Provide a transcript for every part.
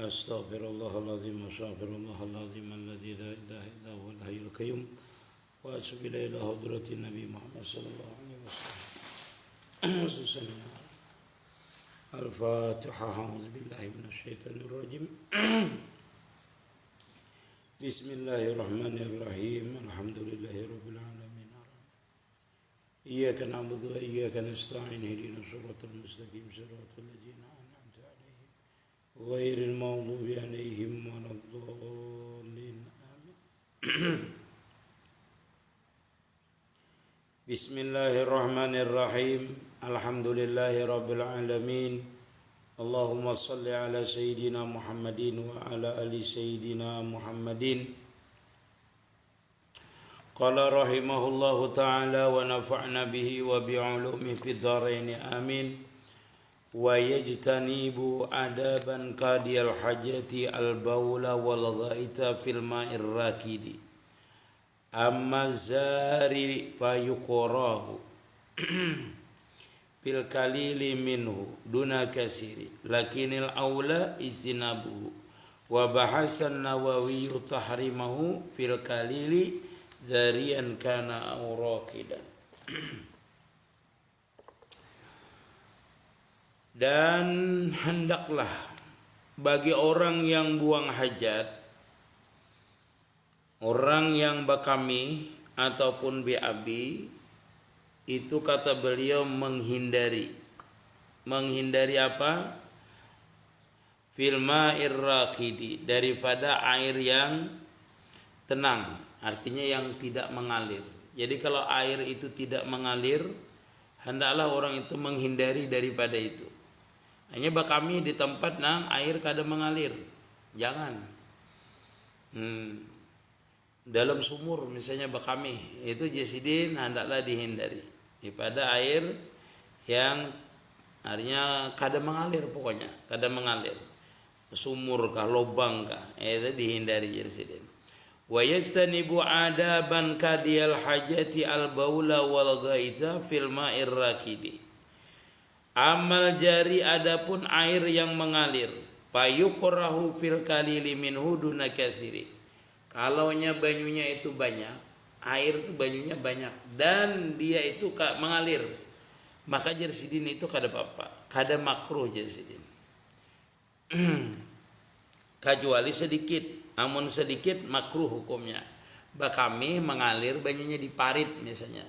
Astaghfirullahaladzim alladzi la ilaha illa huwal hayyul qayyum wa atubu ila hadratin Nabi Muhammad sallallahu alaihi wasallam. Al-Fatihah. A'udzu billahi minasyaitonir rajim. Bismillahirrahmanirrahim. Alhamdulillahirabbil alamin. Iyyaka na'budu wa iyyaka nasta'in. Ihdinas siratal mustaqim, siratal ladzina an'amta 'alaihim ghairil maghdubi 'alaihim waladdallin. Amin. Bismillahirrahmanirrahim. Alhamdulillahirabbil alamin. Allahumma salli ala sayyidina Muhammadin wa ala ali sayyidina Muhammadin. Qala rahimahullahu ta'ala wa nafa'na bihi wa bi'ulumihi fid dharain amin. Wa yajtanibu adaban kadiyal hajati al-bawla wal ghaita fil ma'ir rakidi. Amma zari fayuqrahu bil kalili minhu duna kasiri lakinil aula istinabuhu wa bahasan Nawawi tahrimahu fil kalili zarian kana aw raqidan. Dan hendaklah bagi orang yang buang hajat, orang yang bakami ataupun BAB, itu kata beliau menghindari apa? Fil ma'ir raqidi, daripada air yang tenang, artinya yang tidak mengalir. Jadi kalau air itu tidak mengalir, hendaklah orang itu menghindari daripada itu. Hanya bakami di tempat nang air kada mengalir, jangan. Dalam sumur misalnya bakami, itu jasidin hendaklah dihindari daripada air yang artinya kada mengalir, pokoknya kada mengalir, sumur kah, lubang kah, itu dihindari jasidin. Wa yajtanibu adaban kadiyal hajati al-baula wal ghaita fil ma'ir rakidi. Amal jari adapun air yang mengalir, payuqrahu fil kalili minhu duna katsiri. Kalaunya banyunya itu banyak, air itu banyunya banyak dan dia itu mengalir, maka jersidin itu kada apa-apa, kada makruh jersidin. Kecuali sedikit, amun sedikit makruh hukumnya. Bakami mengalir banyunya di parit misalnya,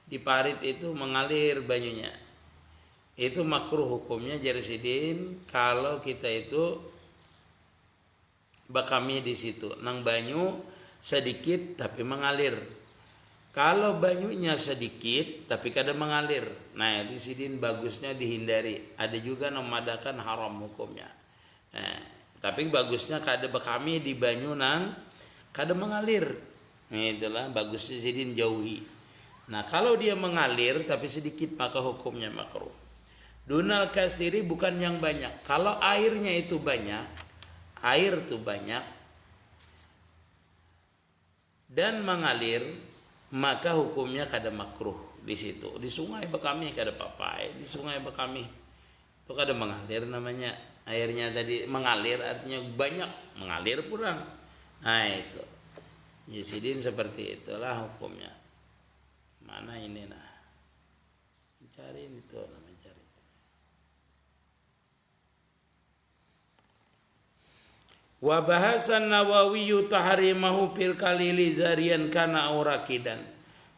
di parit itu mengalir banyunya, itu makruh hukumnya jersidin. Kalau kita itu bakami di situ nang banyu sedikit tapi mengalir. Kalau banyunya sedikit tapi kada mengalir, nah itu sidin bagusnya dihindari. Ada juga memadakan haram hukumnya. Tapi bagusnya kada bakami di banyu nang kada mengalir. Nah, itulah bagusnya sidin jauhi. Nah kalau dia mengalir tapi sedikit maka hukumnya makruh. Dunal kasiri, bukan yang banyak. Kalau airnya itu banyak, air itu banyak dan mengalir, maka hukumnya kada makruh di situ. Di sungai bakami kada apa-apa, di sungai bakami itu kada mengalir namanya. Airnya tadi mengalir artinya banyak, mengalir kurang. Nah itu. Yasidin seperti itulah hukumnya. Mana ini nah? Cari itu namanya cari. Wa bahasan Nawawi tahrimahu fil kalili zarian kana aurakidan.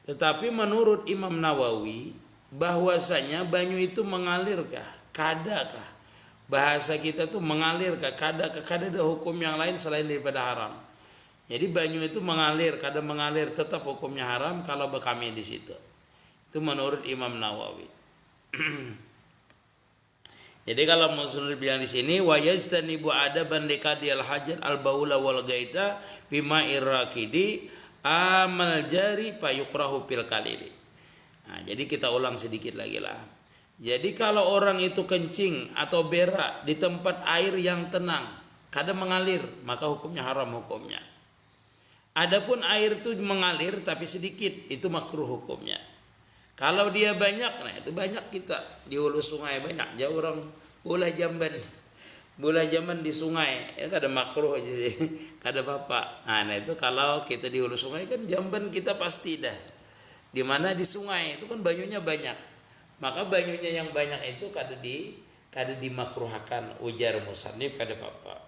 Tetapi menurut Imam Nawawi bahwasanya banyu itu mengalirkah, kadakah? Bahasa kita tuh mengalirkah, kadakah? Kada ada hukum yang lain selain daripada haram. Jadi banyu itu mengalir, kada mengalir, tetap hukumnya haram kalau bakami di situ. Itu menurut Imam Nawawi. Jadi kalau Muhammad bilang di sini wa yajtanibu adaban likadiyal hajat al-baula wal gaita bima irrakidi amal jari payukrahu fil kalili. Nah, jadi kita ulang sedikit lagi lah. Jadi kalau orang itu kencing atau berak di tempat air yang tenang, kada mengalir, maka hukumnya haram hukumnya. Adapun air itu mengalir tapi sedikit, itu makruh hukumnya. Kalau dia banyak, nah itu banyak kita di hulu sungai banyak, jauh orang ulah jamban bola zaman di sungai ya kada makruh aja kada bapak. Nah itu kalau kita di hulu sungai kan jamban kita pasti dah. Di mana di sungai itu kan banyunya banyak. Maka banyunya yang banyak itu kada dimakruhkan ujar musannif kada bapak.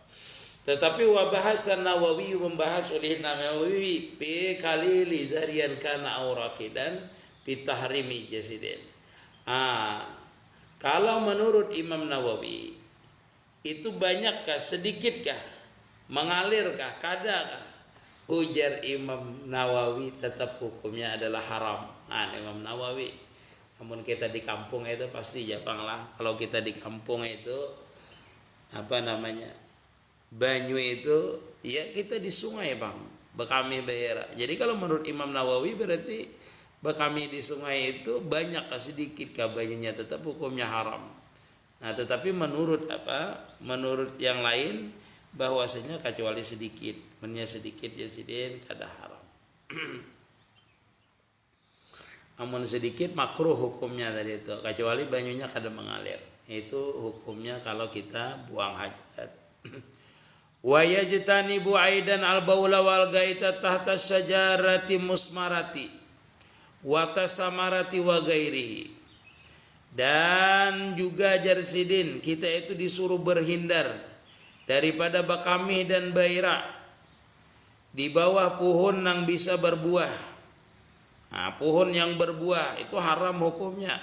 Tetapi wabahasan Nawawi membahas oleh Nawawi fi kalili darian kana auraqidan fi tahrimi jasidin. Kalau menurut Imam Nawawi itu banyakkah sedikitkah mengalirkah kadakah, ujar Imam Nawawi tetap hukumnya adalah haram. Imam Nawawi, namun kita di kampung itu pasti Jepang lah. Kalau kita di kampung itu apa namanya banyu itu ya kita di sungai bang, bekami bahira. Jadi kalau menurut Imam Nawawi berarti bekami di sungai itu banyak sedikit kah banyunya tetap hukumnya haram. Nah tetapi menurut menurut yang lain bahwasanya kecuali sedikit, sedikit jasidin kada haram. Namun sedikit makruh hukumnya tadi itu, kecuali banyunya kada mengalir. Itu hukumnya kalau kita buang hajat. Wa yajtanibu aidan al-baula wal gaita tahta syajarati musmarati wa tasamarati wa ghairihi. Dan juga jarsidin kita itu disuruh berhindar daripada bakami dan baira di bawah pohon yang bisa berbuah. Nah, pohon yang berbuah itu haram hukumnya.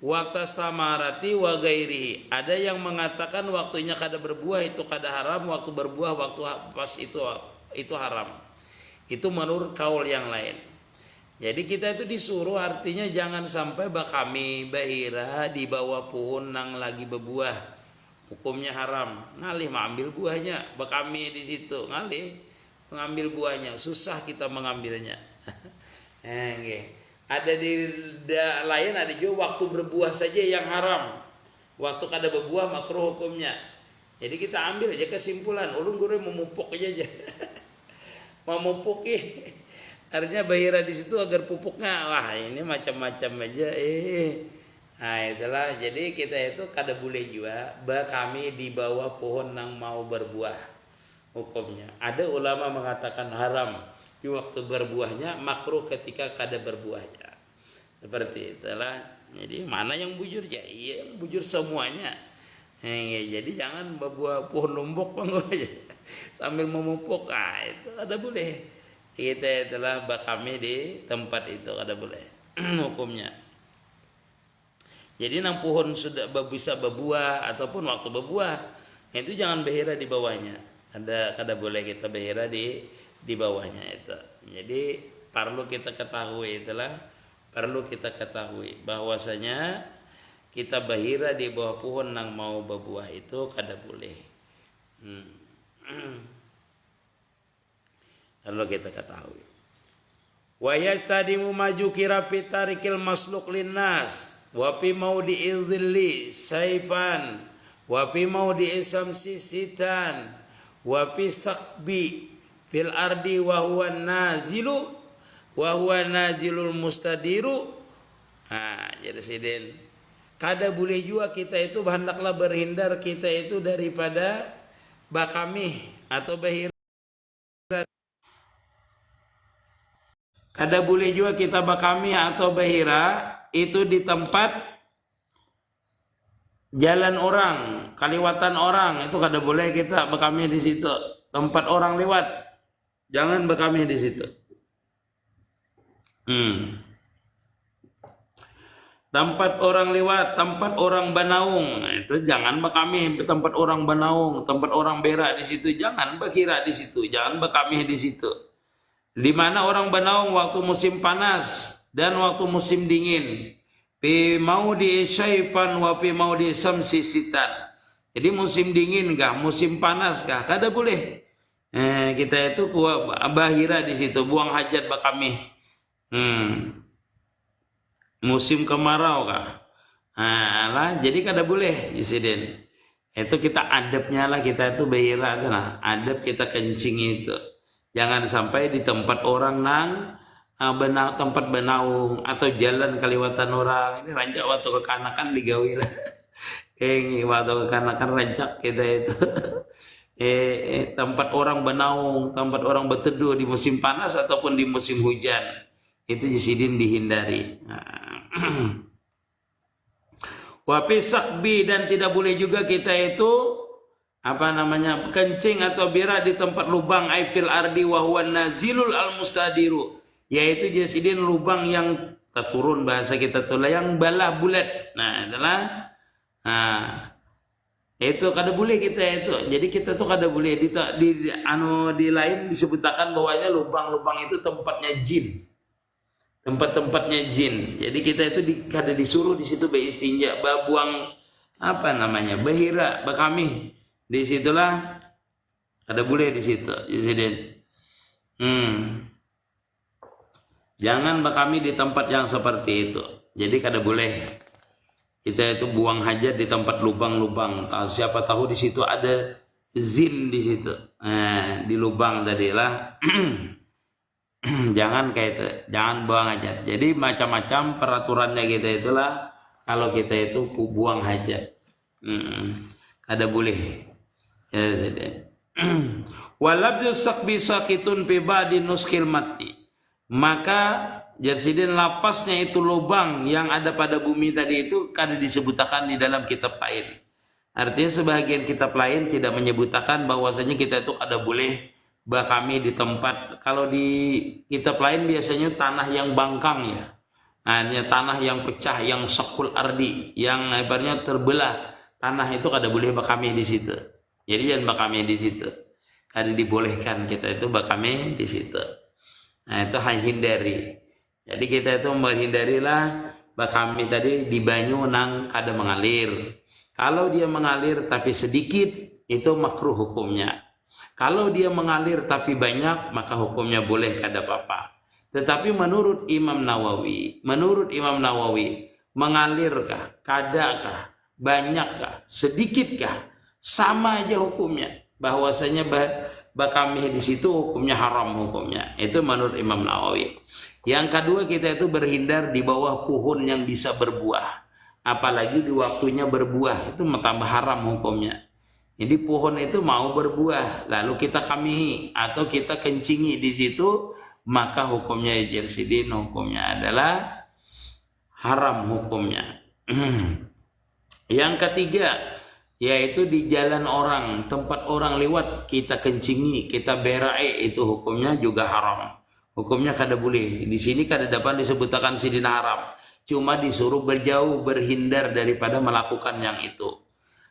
Waktu samarati wa gairihi. Ada yang mengatakan waktunya kada berbuah itu kada haram, waktu berbuah waktu pas itu haram. Itu menurut kaul yang lain. Jadi kita itu disuruh artinya jangan sampai bakami bahira di bawah pohon yang lagi berbuah. Hukumnya haram. Ngalih mengambil buahnya, bakami di situ ngalih mengambil buahnya, susah kita mengambilnya. Ada di lain ada juga waktu berbuah saja yang haram. Waktu kada berbuah makruh hukumnya. Jadi kita ambil aja kesimpulan, ulun guru memupuk aja. Memupuki artinya bahira di situ agar pupuknya wah ini macam-macam aja Nah itulah jadi kita itu kada boleh juga kami di bawah pohon yang mau berbuah hukumnya. Ada ulama mengatakan haram di waktu berbuahnya, makruh ketika kada berbuahnya. Seperti itulah. Jadi mana yang bujur ya? Iya bujur semuanya. Jadi jangan berbuah pohon lombok aja sambil memupuk. Itu ada boleh. Kita itulah bakami di tempat itu kada boleh hukumnya. Jadi nang pohon sudah bisa berbuah ataupun waktu berbuah itu jangan bahira di bawahnya. Kada boleh kita bahira di bawahnya itu. Jadi perlu kita ketahui bahwasanya kita bahira di bawah pohon yang mau berbuah itu kada boleh. Perlu kita ketahui. Wa yastadimu maju kira fitarikil masluk linnas wa fi maudi izilli saifan wa fi maudi isamsi sitan wa fi saqbi fil ardi wa huwa nazilul mustadiru. Jadi sidin kada boleh juga kita itu hendaklah berhindar kita itu daripada bakami atau bahira. Kada boleh juga kita bakami atau bahira itu di tempat jalan orang, kaliwatan orang, itu kada boleh kita bakami di situ. Tempat orang lewat, jangan bakami di situ. Tempat orang lewat, tempat orang banaung, itu jangan bakami tempat orang banaung, tempat orang berak di situ, jangan bakira di situ, jangan bakami di situ. Di mana orang banaung waktu musim panas dan waktu musim dingin. Fi maudi syaifan wa fi maudi samsi sitan. Jadi musim dingin kah, musim panas kah, kada boleh. Kita itu bahira di situ, buang hajat bakami. Musim kemarau kah. Jadi kada boleh isiden. Itu kita adabnya lah, kita itu bahira lah, adab kita kencing itu. Jangan sampai di tempat orang tempat benaung atau jalan kaliwatan orang. Ini ranjak waktu kekanakan digawi lah. waktu karena kan rancak kita itu tempat orang bernaung, tempat orang berteduh di musim panas ataupun di musim hujan, itu jasidin dihindari. Wa sakbi, dan tidak boleh juga kita itu kencing atau berak di tempat lubang aifil ardi wa huwa nazilul al mustadiru, yaitu jasidin lubang yang terturun, bahasa kita tuh yang balah bulat. Nah, adalah itu kada boleh kita itu. Jadi kita tuh kada boleh di lain disebutkan bahwanya lubang-lubang itu tempatnya jin. Tempat-tempatnya jin. Jadi kita itu kada disuruh di situ beristinja, buang bahira, bakami. Di situlah kada boleh di situ. Jadi jangan bakami di tempat yang seperti itu. Jadi kada boleh kita itu buang hajat di tempat lubang-lubang. Siapa tahu di situ ada zin di situ. Di lubang tadilah. Jangan kayak itu, jangan buang hajat. Jadi macam-macam peraturannya kita itulah kalau kita itu buang hajat. Kada boleh. Ya, walabdu sakbi sakitun fi ba'di nuskil mati. Maka jarsidin lafaznya itu lubang yang ada pada bumi tadi itu kada disebutkan di dalam kitab lain. Artinya sebahagian kitab lain tidak menyebutkan bahwasanya kita itu kada boleh bakami di tempat. Kalau di kitab lain biasanya tanah yang bangkang ya. Hanya tanah yang pecah, yang sakul ardi, yang ibaratnya terbelah. Tanah itu kada boleh bakami di situ. Jadi jangan bakami di situ. Kada dibolehkan kita itu bakami di situ. Nah, itu hindari. Jadi kita itu menghindarilah bakami tadi di banyu nang kada mengalir. Kalau dia mengalir tapi sedikit, itu makruh hukumnya. Kalau dia mengalir tapi banyak, maka hukumnya boleh, kada apa-apa. Tetapi menurut Imam Nawawi, mengalirkah, kadakah, banyakkah, sedikitkah, sama aja hukumnya. Bahwasanya bakami di situ hukumnya haram hukumnya. Itu menurut Imam Nawawi. Yang kedua, kita itu berhindar di bawah pohon yang bisa berbuah. Apalagi di waktunya berbuah, itu tambah haram hukumnya. Jadi pohon itu mau berbuah, lalu kita kamihi atau kita kencingi di situ, maka hukumnya jarsidin, hukumnya adalah haram hukumnya. Yang ketiga, yaitu di jalan orang, tempat orang lewat, kita kencingi, kita berai, itu hukumnya juga haram. Hukumnya kada boleh. Di sini kada dapat disebutkan sidin haram. Cuma disuruh berjauh, berhindar daripada melakukan yang itu.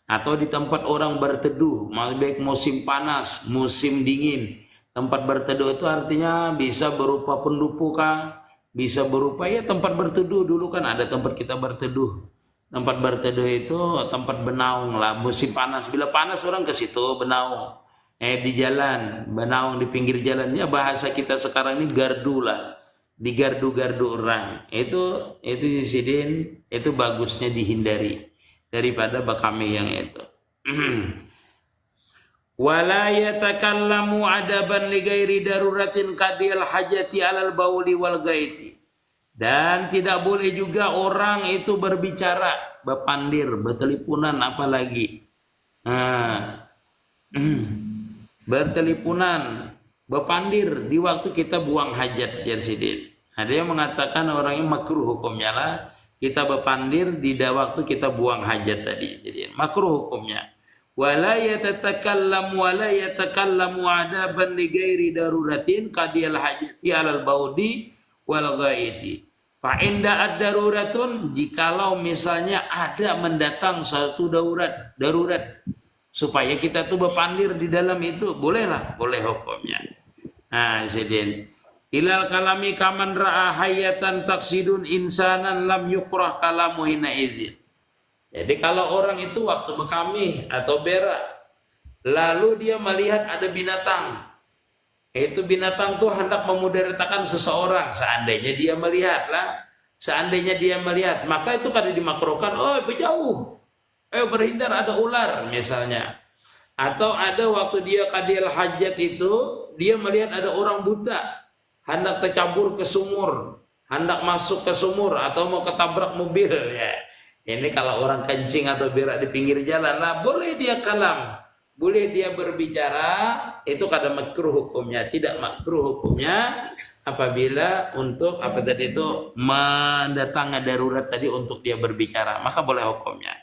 Atau di tempat orang berteduh, baik musim panas, musim dingin. Tempat berteduh itu artinya bisa berupa pendupu kah, bisa berupa ya tempat berteduh. Dulu kan ada tempat kita berteduh. Tempat berteduh itu tempat bernaung lah. Musim panas, bila panas orang ke situ bernaung. Di jalan, bernaung di pinggir jalan. Ya bahasa kita sekarang ini gardu lah. Di gardu-gardu orang. Itu sidin, itu bagusnya dihindari daripada bakami yang itu. Wala yatakallamu adaban li ghairi daruratin kadil hajati alal bauli wal gaiti. Dan tidak boleh juga orang itu berbicara, berpandir, bertelipunan apalagi. Bertelipunan, berpandir di waktu kita buang hajat jarsidin. Ada yang mengatakan orangnya makruh hukumnya lah kita berpandir di waktu kita buang hajat tadi. Jadi makruh hukumnya. Wala yatakallamu adaban li ghairi daruratin qadiyal hajati alal baudi wal ghaiti. Fa inda ad-daruratun, jikalau misalnya ada mendatang satu darurat supaya kita tuh berpandir di dalam itu, bolehlah, boleh hukumnya. Nah, sidin ilal kalami kaman ra'a hayatan taksidun insanan lam yukrah kalamu hina izin. Jadi kalau orang itu waktu berkamih atau berak, lalu dia melihat ada binatang, itu binatang tuh hendak memudaratkan seseorang, seandainya dia melihat, maka itu kada dimakruhkan. Oh, berjauh, berhindar, ada ular misalnya. Atau ada waktu dia qadil hajat itu, dia melihat ada orang buta hendak tercabur ke sumur, hendak masuk ke sumur atau mau ketabrak mobil ya. Ini kalau orang kencing atau berak di pinggir jalan, lah boleh dia kalam, boleh dia berbicara, itu kada makruh hukumnya, tidak makruh hukumnya apabila untuk apa tadi itu mendatangkan darurat tadi untuk dia berbicara, maka boleh hukumnya.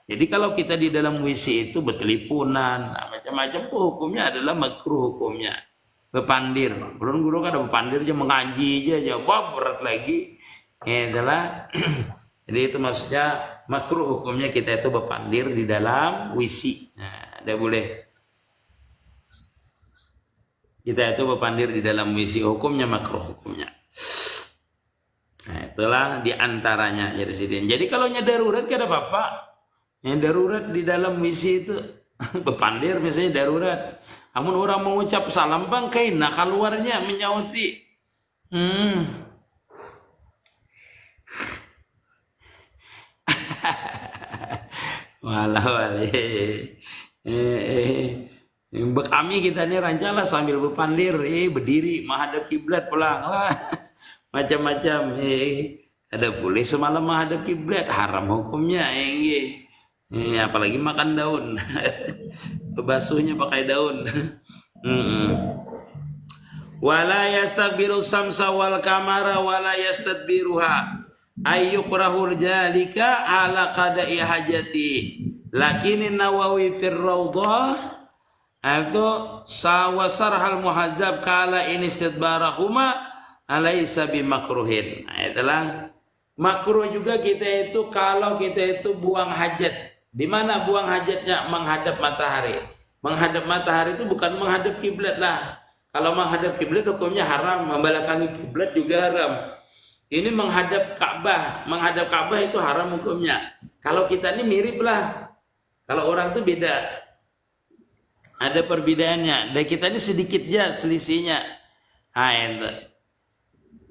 Jadi kalau kita di dalam WC itu berteleponan, macam-macam tuh hukumnya adalah makruh hukumnya. Bepandir, belum guru kan ada bepandir aja mengaji aja, wah berat lagi. Ini adalah jadi itu maksudnya makruh hukumnya kita itu bepandir di dalam WC. Nah, tidak boleh. Kita itu bepandir di dalam WC, hukumnya makruh hukumnya. Nah, itulah diantaranya jadi kalau darurat kan ada apa-apa. Yang darurat di dalam WC itu bepandir misalnya darurat. Amun orang mengucap salam bang kain nah keluarnya menyauti. Walah wale. Kami kita ini rancalah sambil berpandir, berdiri menghadap kiblat pulang lah. Macam-macam. Ada boleh semalam menghadap kiblat, haram hukumnya. Apalagi makan daun. Basuhnya pakai daun. Wala yastaqbilu samsa wal kamara wala yastadbiruha ayyukrahul jalika ala qada'i hajati. Lakin Nawawi fir Raudhah itu sawasarhal muhadzab kala in istidbarahuma alaysa bimakruhin. Itulah makruh juga kita itu kalau kita itu buang hajat. Di mana buang hajatnya? Menghadap matahari. Menghadap matahari itu bukan menghadap kiblat lah. Kalau menghadap kiblat hukumnya haram, membelakangi kiblat juga haram. Ini menghadap Ka'bah, menghadap Ka'bah itu haram hukumnya. Kalau kita ini mirip lah. Kalau orang itu beda. Ada perbedaannya. Dan kita ini sedikit aja selisihnya. Nah, itu.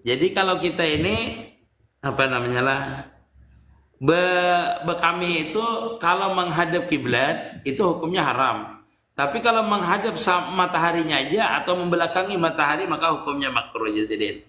Jadi kalau kita ini apa namanya lah? Kami itu kalau menghadap kiblat itu hukumnya haram. Tapi kalau menghadap mataharinya aja atau membelakangi matahari maka hukumnya makruh jazidin.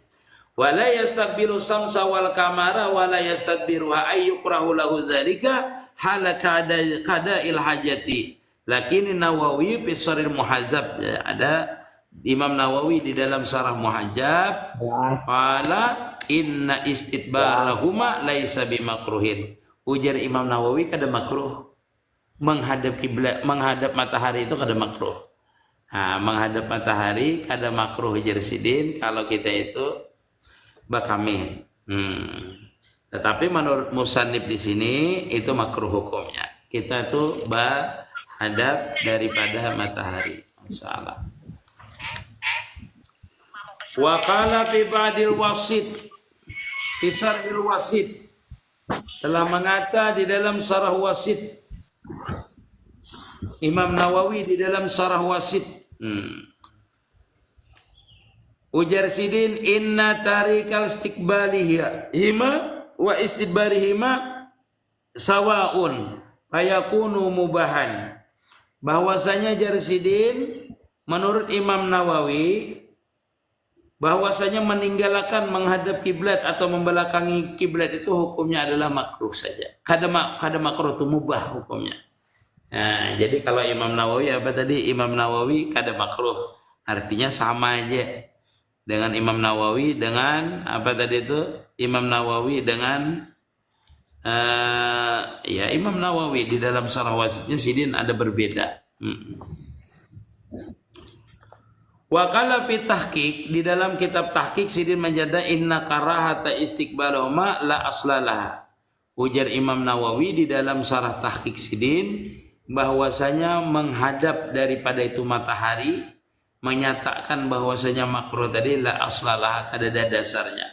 Wala yastaqbilu samsa wal kamara wala yastadbiruha ayyukrahu lahu dzalika qada'il hajati. Lakin Nawawi fi Sharh Muhadzab, ada Imam Nawawi di dalam Syarah Muhadzab qala inna istidbarahuma laisa bimakruhin. Ujar Imam Nawawi kada makruh. Menghadap kiblat, menghadap matahari itu kada makruh. Nah, menghadap matahari kada makruh jersidin kalau kita itu bakami. Tetapi menurut musannif di sini itu makruh hukumnya. Kita tuh hadap daripada matahari. Insyaallah. Wa qala fi ba'dil wasit fi syarhil wasit, telah mengata di dalam syarah wasit Imam Nawawi di dalam syarah wasit. Ujar sidin inna tarikal istiqbalihima wa istidbarihima sawaun fayakunu mubahan. Bahwasanya jarsidin menurut Imam Nawawi bahwasanya meninggalkan menghadap kiblat atau membelakangi kiblat itu hukumnya adalah makruh saja. Kada makruh itu mubah hukumnya. Nah, jadi kalau Imam Nawawi apa tadi? Imam Nawawi kada makruh. Artinya sama aja dengan Imam Nawawi dengan apa tadi itu? Imam Nawawi dengan ya Imam Nawawi di dalam syarah wasitnya sidin ada berbeda. Wa qala fi tahqiq, di dalam kitab tahqiq sidin menjada inna karahata istiqbalahuma la aslalah. Ujar Imam Nawawi di dalam syarah tahqiq sidin bahwasanya menghadap daripada itu matahari menyatakan bahwasanya makruh tadi la aslalah, ada dasarnya.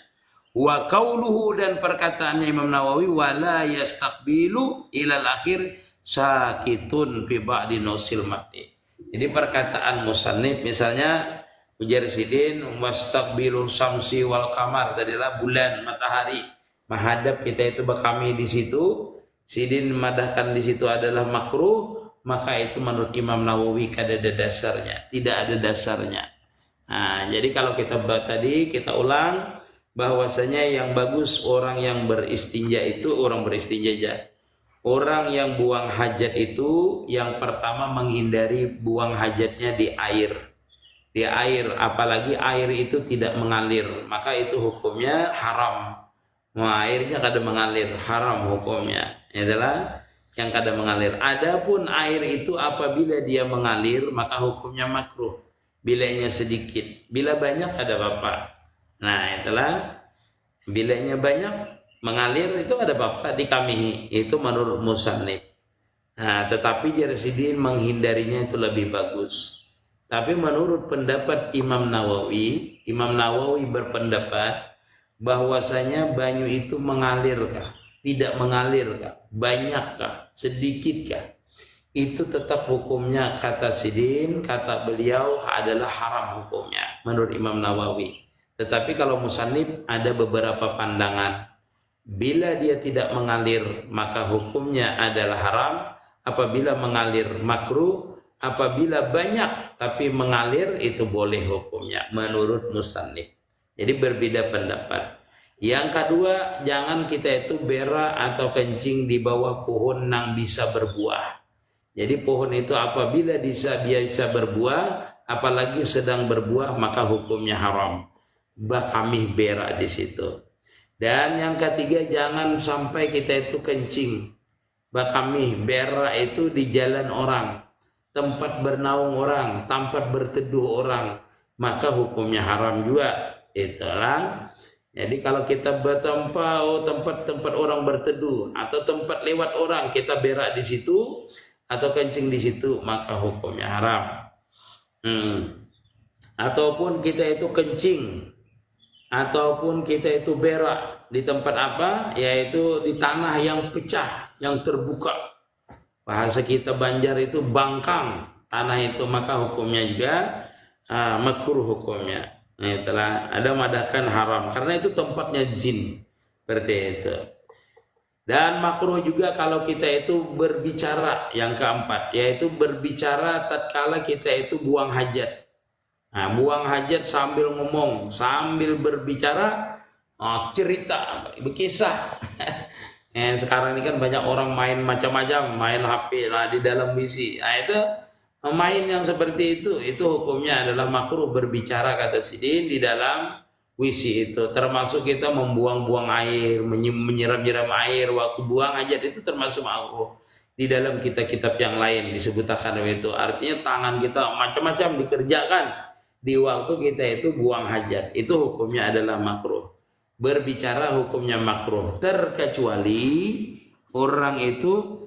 Wa qauluhu, dan perkataannya Imam Nawawi wala yastaqbilu ilal akhir sakitun fi ba'di nusil mati. Jadi perkataan musannif misalnya ujar sidin wastaqbilul samsi wal kamar, tadilah bulan matahari menghadap kita itu bakami di situ, sidin madahkan di situ adalah makruh, maka itu menurut Imam Nawawi kada ada dasarnya, tidak ada dasarnya. Nah, jadi kalau kita tadi kita ulang bahwasanya yang bagus orang yang beristinja itu orang beristinja aja. Orang yang buang hajat itu yang pertama menghindari buang hajatnya di air. Di air, apalagi air itu tidak mengalir, maka itu hukumnya haram. Nah, airnya kada mengalir, haram hukumnya. Adalah yang kada mengalir. Adapun air itu apabila dia mengalir, maka hukumnya makruh. Bilanya sedikit, bila banyak ada apa-apa. Nah, itulah bilanya banyak mengalir itu ada apa-apa dikamihi, itu menurut musannif. Nah, tetapi Jarsidin menghindarinya itu lebih bagus. Tapi menurut pendapat Imam Nawawi berpendapat bahwasanya banyu itu mengalirkah, tidak mengalirkah, banyakkah, sedikitkah, itu tetap hukumnya kata Sidin, kata beliau adalah haram hukumnya menurut Imam Nawawi. Tetapi kalau musannif ada beberapa pandangan. Bila dia tidak mengalir maka hukumnya adalah haram, apabila mengalir makruh, apabila banyak tapi mengalir itu boleh hukumnya menurut musannif. Jadi berbeda pendapat. Yang kedua, jangan kita itu berak atau kencing di bawah pohon yang bisa berbuah. Jadi pohon itu apabila bisa berbuah, apalagi sedang berbuah, maka hukumnya haram. Kami berak di situ. Dan yang ketiga, jangan sampai kita itu kencing, kami berak itu di jalan orang, tempat bernaung orang, tempat berteduh orang, maka hukumnya haram juga. Itulah. Jadi kalau kita tempat orang berteduh atau tempat lewat orang, kita berak di situ atau kencing di situ, maka hukumnya haram. Ataupun kita itu kencing ataupun kita itu berak di tempat apa, yaitu di tanah yang pecah, yang terbuka. Bahasa kita Banjar itu bangkang tanah itu, maka hukumnya juga makruh hukumnya. Nah, itulah ada madahkan haram karena itu tempatnya jin, seperti itu. Dan makruh juga kalau kita itu berbicara, yang keempat, yaitu berbicara tatkala kita itu buang hajat. Nah, buang hajat sambil ngomong, sambil berbicara, cerita, berkisah. Sekarang ini kan banyak orang main macam-macam, main HP lah di dalam WC. Nah, itu main yang seperti itu hukumnya adalah makruh berbicara kata Sidin di dalam WC itu. Termasuk kita membuang-buang air, menyiram-nyiram air waktu buang hajat itu termasuk makruh. Di dalam kitab-kitab yang lain disebutkan itu. Artinya tangan kita macam-macam dikerjakan di waktu kita itu buang hajat, itu hukumnya adalah makruh. Berbicara hukumnya makruh, terkecuali orang itu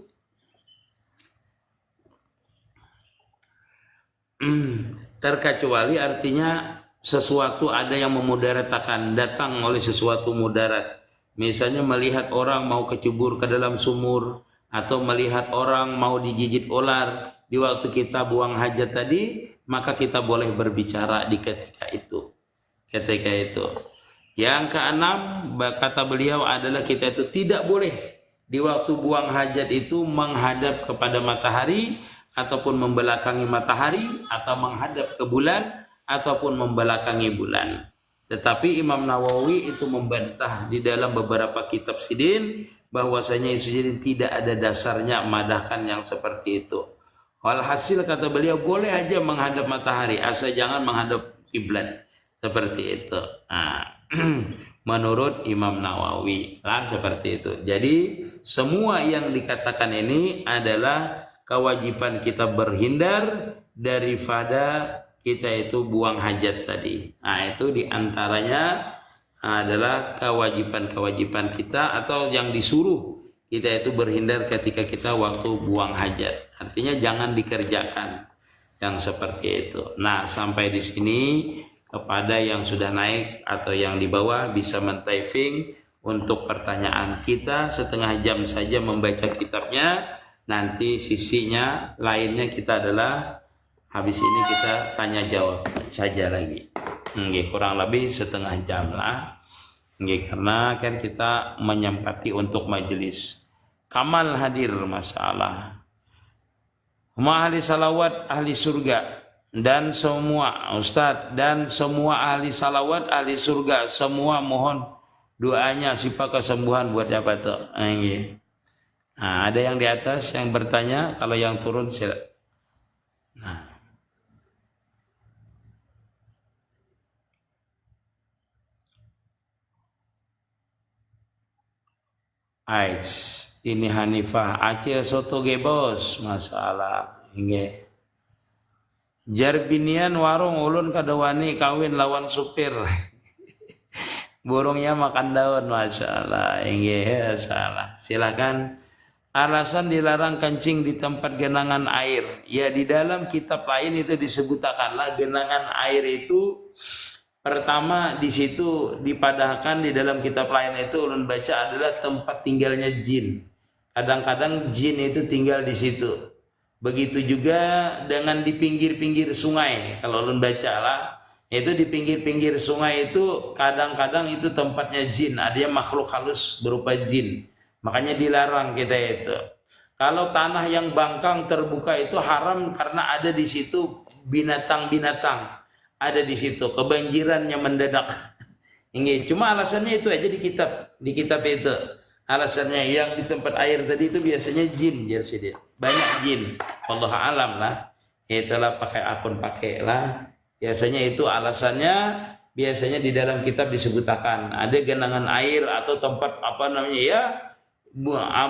terkecuali artinya sesuatu ada yang memudaratakan, datang oleh sesuatu mudarat. Misalnya melihat orang mau kecebur ke dalam sumur, atau melihat orang mau digigit ular di waktu kita buang hajat tadi, maka kita boleh berbicara di ketika itu. Yang keenam, kata beliau adalah kita itu tidak boleh di waktu buang hajat itu menghadap kepada matahari, ataupun membelakangi matahari, atau menghadap ke bulan, ataupun membelakangi bulan. Tetapi Imam Nawawi itu membantah di dalam beberapa kitab Sidin bahwasanya Sidin tidak ada dasarnya madahkan yang seperti itu. Walhasil kata beliau boleh aja menghadap matahari, asal jangan menghadap kiblat, seperti itu. Nah, menurut Imam Nawawi lah seperti itu. Jadi semua yang dikatakan ini adalah kewajiban kita berhindar daripada kita itu buang hajat tadi. Nah, itu diantaranya adalah kewajiban-kewajiban kita atau yang disuruh kita itu berhindar ketika kita waktu buang hajat. Artinya jangan dikerjakan yang seperti itu. Nah, sampai di sini kepada yang sudah naik atau yang di bawah bisa men-typing untuk pertanyaan kita, setengah jam saja membaca kitabnya. Nanti sisinya lainnya kita adalah habis ini kita tanya jawab saja lagi. Kurang lebih setengah jam lah. Karena kan kita menyempati untuk majelis. Kamal hadir masalah. Ahli salawat ahli surga dan semua ustadz dan semua ahli salawat ahli surga semua mohon doanya sifat kesembuhan buat apa tuh? Nah, ada yang di atas yang bertanya, kalau yang turun sila. Nah, Aids, ini Hanifah Acil soto ge bos, masalah nggih. Jarbinian warung ulun kadawani kawin lawan supir. Burungnya makan daun, masya Allah. Inggih, salah. Silakan. Alasan dilarang kencing di tempat genangan air. Ya di dalam kitab lain itu disebutkanlah genangan air itu pertama di situ dipadahkan di dalam kitab lain itu ulun baca adalah tempat tinggalnya jin. Kadang-kadang jin itu tinggal di situ. Begitu juga dengan di pinggir-pinggir sungai. Kalau ulun baca lah, itu di pinggir-pinggir sungai itu kadang-kadang itu tempatnya jin, ada yang makhluk halus berupa jin, makanya dilarang kita itu. Kalau tanah yang bangkang terbuka itu haram karena ada di situ binatang-binatang, ada di situ kebanjirannya mendadak. Ini cuma alasannya itu aja di kitab itu alasannya. Yang di tempat air tadi itu biasanya jin, jadi dia banyak jin. Allah alam lah, itulah pakai akun pakai lah. Biasanya itu alasannya, biasanya di dalam kitab disebutkan ada genangan air atau tempat apa namanya ya buah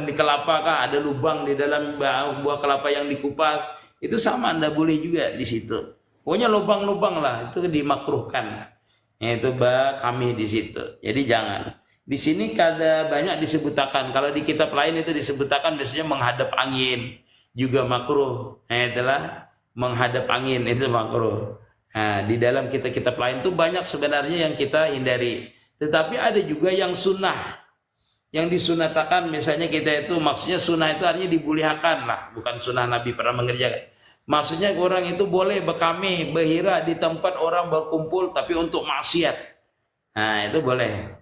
di kelapa kah, ada lubang di dalam buah kelapa yang dikupas, itu sama Anda boleh juga di situ. Pokoknya lubang-lubang lah itu dimakruhkan. Itu kami di situ. Jadi jangan. Di sini kada banyak disebutkan. Kalau di kitab lain itu disebutkan biasanya menghadap angin juga makruh. Itulah menghadap angin itu makruh. Nah, di dalam kitab-kitab lain tuh banyak sebenarnya yang kita hindari. Tetapi ada juga yang sunnah, yang disunatakan. Misalnya kita itu maksudnya sunnah itu artinya dibolehkan lah, bukan sunnah Nabi pernah mengerjakan. Maksudnya orang itu boleh bekami, behira di tempat orang berkumpul tapi untuk maksiat. Nah itu boleh.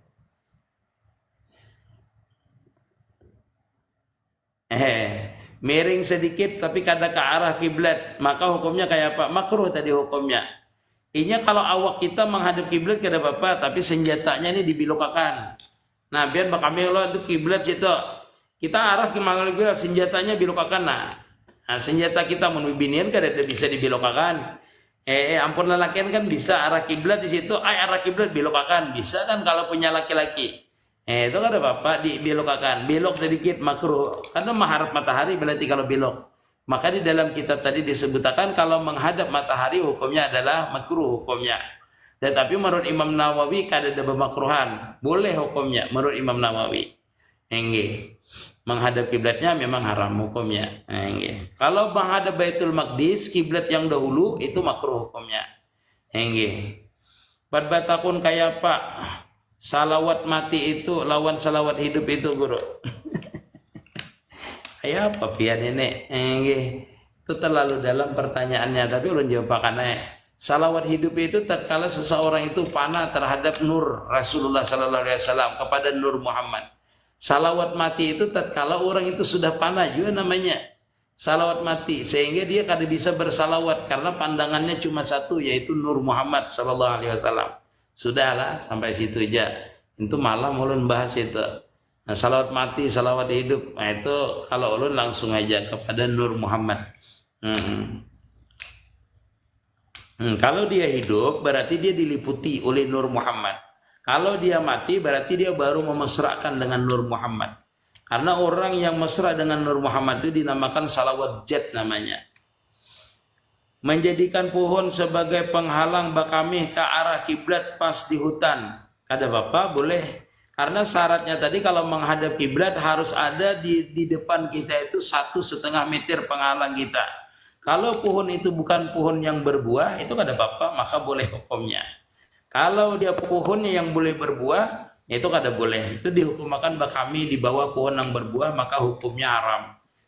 Miring sedikit tapi kada ke arah kiblat, maka hukumnya kayak apa? Makruh tadi hukumnya. Ini kalau awak kita menghadap kiblat kada apa-apa, tapi senjatanya ini dibilokkan. Nah, biar kami lo itu kiblat situ. Kita arah ke kiblat, senjatanya bilokkan. Nah, senjata kita menubinian kada bisa dibilokkan. Ampun lelakian kan bisa arah kiblat di situ, arah kiblat bilokkan. Bisa kan kalau punya laki-laki. Itu kan ada bapak dibelokkan, belok sedikit makruh karena mengharap matahari berarti kalau belok. Maka di dalam kitab tadi disebutkan kalau menghadap matahari hukumnya adalah makruh hukumnya. Tetapi menurut Imam Nawawi kada ada pemakruhan, boleh hukumnya menurut Imam Nawawi. Nggih. Menghadap kiblatnya memang haram hukumnya. Nggih. Kalau menghadap Baitul Maqdis kiblat yang dahulu itu makruh hukumnya. Nggih. Perbatakun kayak Pak salawat mati itu lawan salawat hidup itu guru. Kayak apa pian ini? Itu terlalu dalam pertanyaannya, tapi ulun jawabakan salawat hidup itu tatkala seseorang itu panah terhadap nur Rasulullah sallallahu alaihi wasallam kepada nur Muhammad. Salawat mati itu tatkala orang itu sudah panah juga namanya salawat mati, sehingga dia kada bisa bersalawat karena pandangannya cuma satu, yaitu nur Muhammad sallallahu alaihi wasallam. Sudahlah sampai situ aja. Itu malam ulun bahas itu. Nah, salawat mati, salawat hidup. Nah, itu kalau ulun langsung aja kepada Nur Muhammad. Kalau dia hidup berarti dia diliputi oleh Nur Muhammad. Kalau dia mati berarti dia baru memesrakan dengan Nur Muhammad. Karena orang yang mesra dengan Nur Muhammad itu dinamakan salawat jet namanya. Menjadikan pohon sebagai penghalang bakami ke arah kiblat pas di hutan. Kada apa-apa, boleh. Karena syaratnya tadi kalau menghadap kiblat harus ada di depan kita itu 1,5 meter penghalang kita. Kalau pohon itu bukan pohon yang berbuah, itu kada apa-apa, maka boleh hukumnya. Kalau dia pohonnya yang boleh berbuah, itu kada boleh. Itu dihukumkan bakami di bawah pohon yang berbuah, maka hukumnya haram.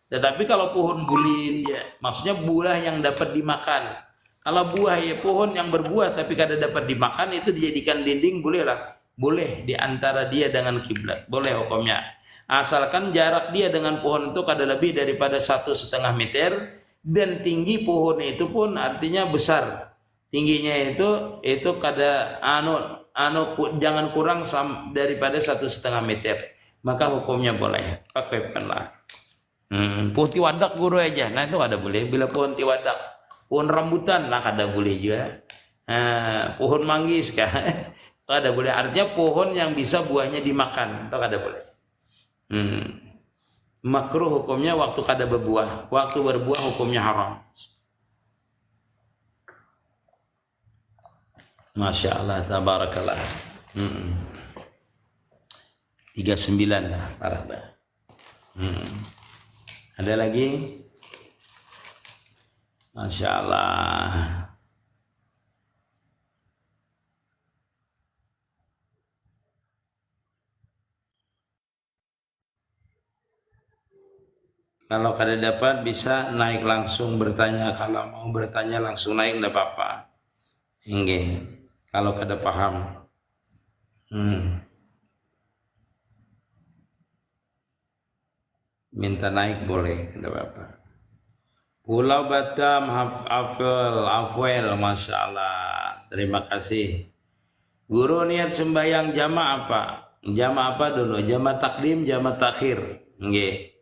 Tetapi kalau pohon bulin, ya, maksudnya buah yang dapat dimakan. Kalau buah ya pohon yang berbuah tapi kada dapat dimakan, itu dijadikan dinding, bolehlah. Boleh di antara dia dengan kiblat, boleh hukumnya. Asalkan jarak dia dengan pohon itu kada lebih daripada 1,5 meter dan tinggi pohon itu pun artinya besar. Tingginya itu kada jangan kurang daripada 1,5 meter. maka hukumnya boleh pakai penlah. Pohon tiwadak guru aja, nah itu ada boleh. Bila pohon tiwadak, pohon rambutan lah kada boleh juga. Pohon manggis kah? Kada boleh. Artinya pohon yang bisa buahnya dimakan, itu kada boleh. Makruh hukumnya waktu kada berbuah, waktu berbuah hukumnya haram. Masya Allah, tabarakallah. 39 lah, parah dah. Ada lagi? Masya Allah. Kalau kada dapat bisa naik langsung bertanya. Kalau mau bertanya langsung naik tidak apa-apa. Inggih. Kalau kada paham. Minta naik boleh, tidak apa-apa. Pulau Batam, Afwel, Masya Allah. Terima kasih. Guru niat sembahyang jamaah apa? Jamaah apa dulu? Jamaah takdim, jamaah takhir. Nggih.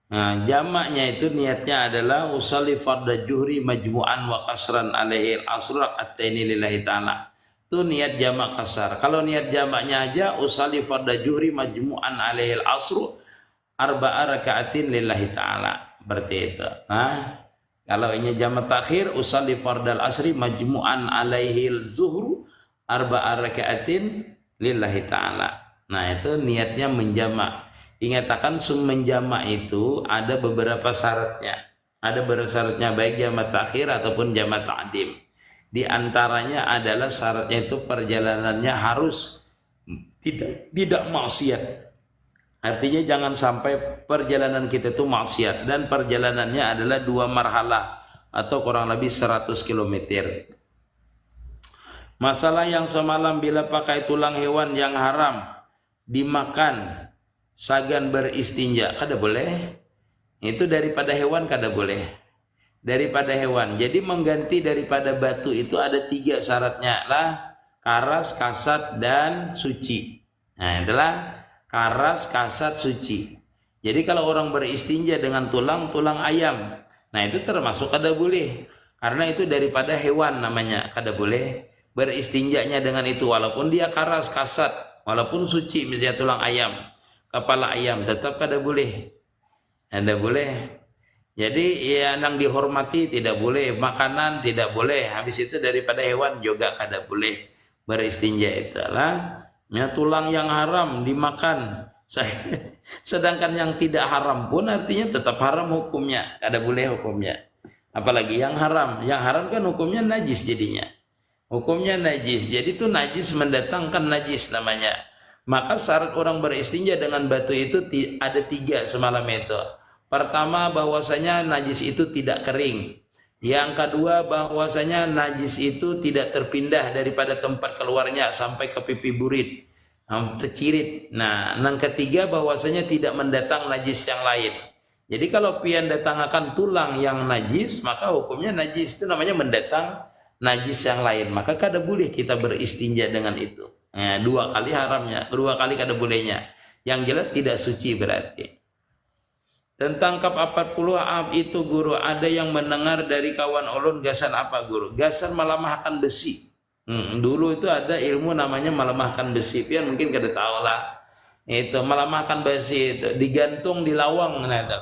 Nah, jamaknya itu niatnya adalah usalli fardhu juhri majmu'an wa kasran alaihi al-asr rak'ataini lillahi ta'ala. Itu niat jamak kasar. Kalau niat jamaknya aja usalli fardhu juhri majmu'an alaihi al-asr arba'a raka'atin lillahi ta'ala. Berarti itu. Nah, kalau ini jamak takhir usalli fardal asri majmu'an alaihi al-zuhru arba'a raka'atin lillahi ta'ala. Nah, itu niatnya menjamak. Ingat akan menjamak itu ada beberapa syaratnya. Ada beberapa syaratnya baik jamak takhir ataupun jamak ta'dim. Di antaranya adalah syaratnya itu perjalanannya harus tidak maksiat. Artinya jangan sampai perjalanan kita itu maksiat dan perjalanannya adalah 2 marhalah atau kurang lebih 100 km. Masalah yang semalam bila pakai tulang hewan yang haram dimakan sagan beristinja kada boleh. Itu daripada hewan kada boleh. Daripada hewan. Jadi mengganti daripada batu itu ada 3 syaratnya lah. Karas, kasat, dan suci. Nah itulah karas, kasat, suci. Jadi kalau orang beristinja dengan tulang ayam, nah itu termasuk kada boleh. Karena itu daripada hewan namanya, kada boleh beristinjanya dengan itu. Walaupun dia karas, kasat, walaupun suci misalnya tulang ayam, kepala ayam, tetap kada boleh. Kada boleh. Jadi yang dihormati tidak boleh, makanan tidak boleh. Habis itu daripada hewan juga kada boleh beristinja itulah. Ya, tulang yang haram dimakan. Sedangkan yang tidak haram pun artinya tetap haram hukumnya, kada boleh hukumnya. Apalagi yang haram. Yang haram kan hukumnya najis jadinya. Hukumnya najis. Jadi itu najis mendatangkan najis namanya. Maka syarat orang beristinja dengan batu itu ada 3 semalam itu. Pertama bahwasanya najis itu tidak kering. Yang kedua bahwasanya najis itu tidak terpindah daripada tempat keluarnya sampai ke pipi burit, tercirit. Nah, yang ketiga bahwasanya tidak mendatang najis yang lain. Jadi kalau pian datangkan tulang yang najis, maka hukumnya najis, itu namanya mendatang najis yang lain. Maka kada boleh kita beristinja dengan itu. Nah, 2 kali haramnya, 2 kali kada bolehnya. Yang jelas tidak suci berarti. Tentang kap 40 itu guru, ada yang mendengar dari kawan ulun gasan apa guru? Gasan melemahkan besi. Dulu itu ada ilmu namanya melemahkan besi. Pian mungkin kada tahu lah. Itu melemahkan besi itu digantung di lawang, nah itu.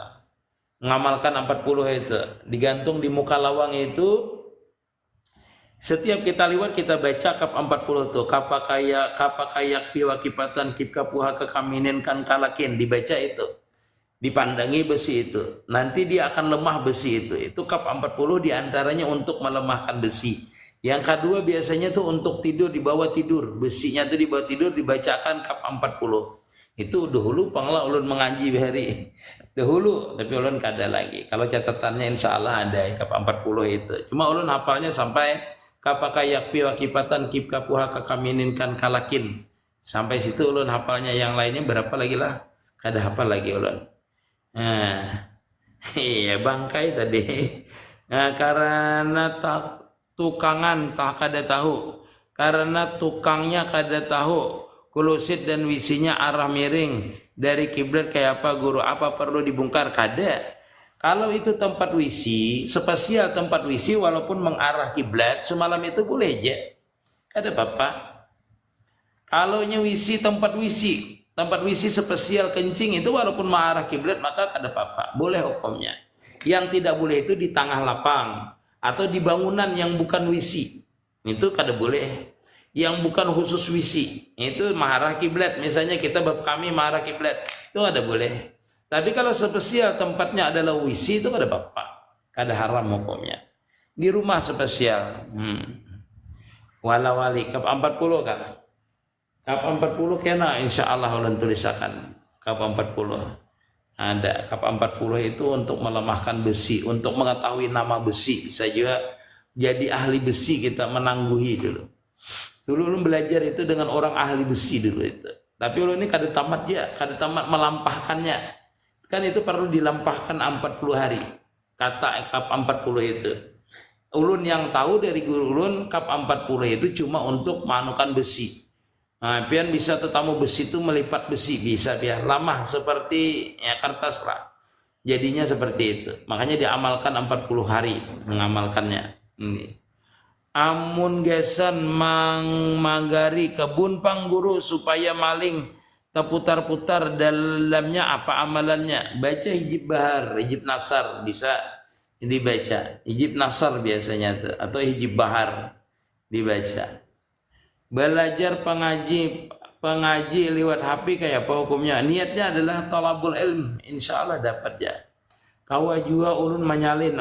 Ngamalkan 40 itu digantung di muka lawang itu. Setiap kita lewat kita baca kap 40 tuh. Kapakayak piwakipatan kip kapuha kekaminin kan kalakin, dibaca itu. Dipandangi besi itu, nanti dia akan lemah besi itu. Itu kap 40 diantaranya untuk melemahkan besi. Yang kedua biasanya tuh untuk tidur, di bawah tidur, besinya tuh di bawah tidur dibacakan kap 40. Itu dahulu panglah ulun mengaji hari dahulu, tapi ulun kada lagi. Kalau catatannya insya Allah ada kap 40 itu. Cuma ulun hafalnya sampai kapakayak piwakipatan kip kapuha kekaminin kan kalakin. Sampai situ ulun hafalnya, yang lainnya berapa lagi lah? Kada hafal lagi ulun. Iya bangkai tadi. Karena tukangan tak kada tahu, karena tukangnya kada tahu, kulusit dan wisinya arah miring, dari kiblat kayak apa guru? Apa perlu dibongkar? Kada. Kalau itu tempat wisi, spesial tempat wisi walaupun mengarah kiblat, semalam itu boleh aja. Ada apa-apa. Kalau wisi tempat wisi spesial kencing itu walaupun mengarah kiblat maka ada apa-apa. Boleh hukumnya. Yang tidak boleh itu di tengah lapang atau di bangunan yang bukan wisi. Itu kada boleh. Yang bukan khusus wisi itu mengarah kiblat, misalnya kita bab kami mengarah kiblat, itu ada boleh. Tapi kalau spesial tempatnya adalah wisi itu kada apa-apa, kada haram hukumnya. Di rumah spesial wala-wali kap 40 kah? Kap 40 kena insyaallah ulun tulisakan kap 40. Ada kap 40 itu untuk melemahkan besi, untuk mengetahui nama besi, bisa juga jadi ahli besi kita menangguhi dulu. Dulu ulun belajar itu dengan orang ahli besi dulu itu. Tapi ulun ini kada tamat ya, kada tamat melampahkannya. Kan itu perlu dilampahkan 40 hari. Kata kap 40 itu. Ulun yang tahu dari guru ulun kap 40 itu cuma untuk manukan besi. Nah, pian bisa tetamu besi itu melipat besi, bisa pian lama seperti ya kertas lah. Jadinya seperti itu. Makanya diamalkan 40 hari mengamalkannya. Ini. Amun gesan magari kebun pangguru supaya maling terputar-putar dalamnya apa amalannya? Baca hijib bahar, hijib nasar bisa dibaca. Hijib nasar biasanya tuh, atau hijib bahar dibaca. Belajar pengaji lewat HP kayak apa hukumnya? Niatnya adalah talabul ilm, insyaallah dapat ya. Kawa juga ulun menyalin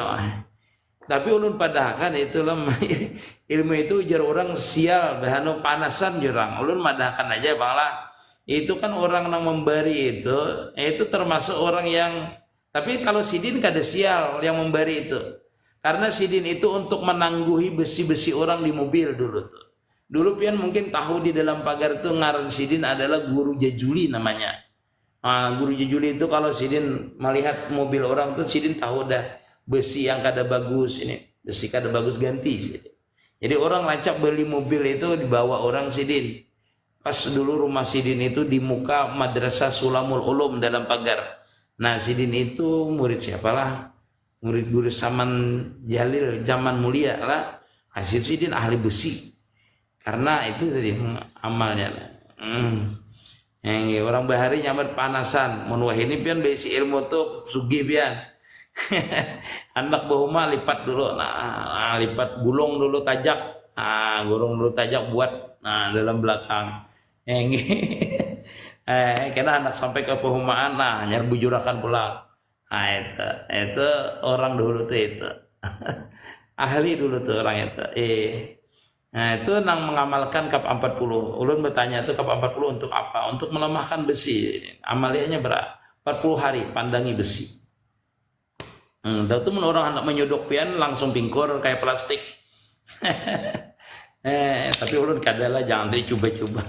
tapi ulun padahkan itu ilmu itu ujar orang sial bahano panasan jurang. Ulun madahkan aja banglah. Itu kan orang yang memberi itu termasuk orang yang, tapi kalau sidin kada sial yang memberi itu. Karena sidin itu untuk menangguhi besi-besi orang di mobil dulu tuh. Dulu pian mungkin tahu di dalam pagar itu ngaran sidin adalah guru jajuli namanya. Guru jajuli itu kalau sidin melihat mobil orang tuh sidin tahu dah besi yang kada bagus ini, besi kada bagus ganti. Jadi orang lancap beli mobil itu dibawa orang sidin. Pas dulu rumah sidin itu di muka Madrasah Sulamul Ulum dalam pagar. Nah sidin itu murid siapalah? Murid guru Saman Jalil zaman mulia lah. Hasil sidin ahli besi. Karena itu tadi amalnya. Yang orang bahari nyaman panasan. Mun ini pian besi ilmu tuh sugih pian. Anak bahuma lipat dulu, lipat gulung dulu tajak, gulung dulu tajak buat, dalam belakang, kena anak sampai ke pehumaan, nyar bujurakan pulang, itu orang dulu tuh itu, ahli dulu tuh orang itu, itu nang mengamalkan kap 40, ulun bertanya itu kap 40 untuk apa? Untuk melemahkan besi, amaliyahnya berapa? 40 hari pandangi besi. Tahu tuh orang anak menyodok pian langsung pingkur kayak plastik. Tapi ulun kadalah jangan dicoba-coba.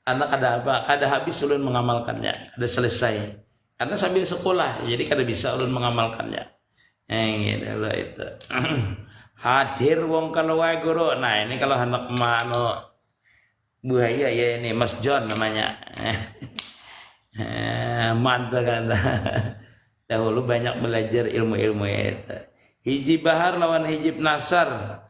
Karena kada habis ulun mengamalkannya, kada selesai. Karena sambil sekolah, jadi kada bisa ulun mengamalkannya. Gitu loh itu. Hadir wong kalau wae guru. Nah, ini kalau anak mano buaya ya ini Mas John namanya. Mantap kan. Dahulu banyak belajar ilmu-ilmu itu. Hijib bahar lawan hijib nasar.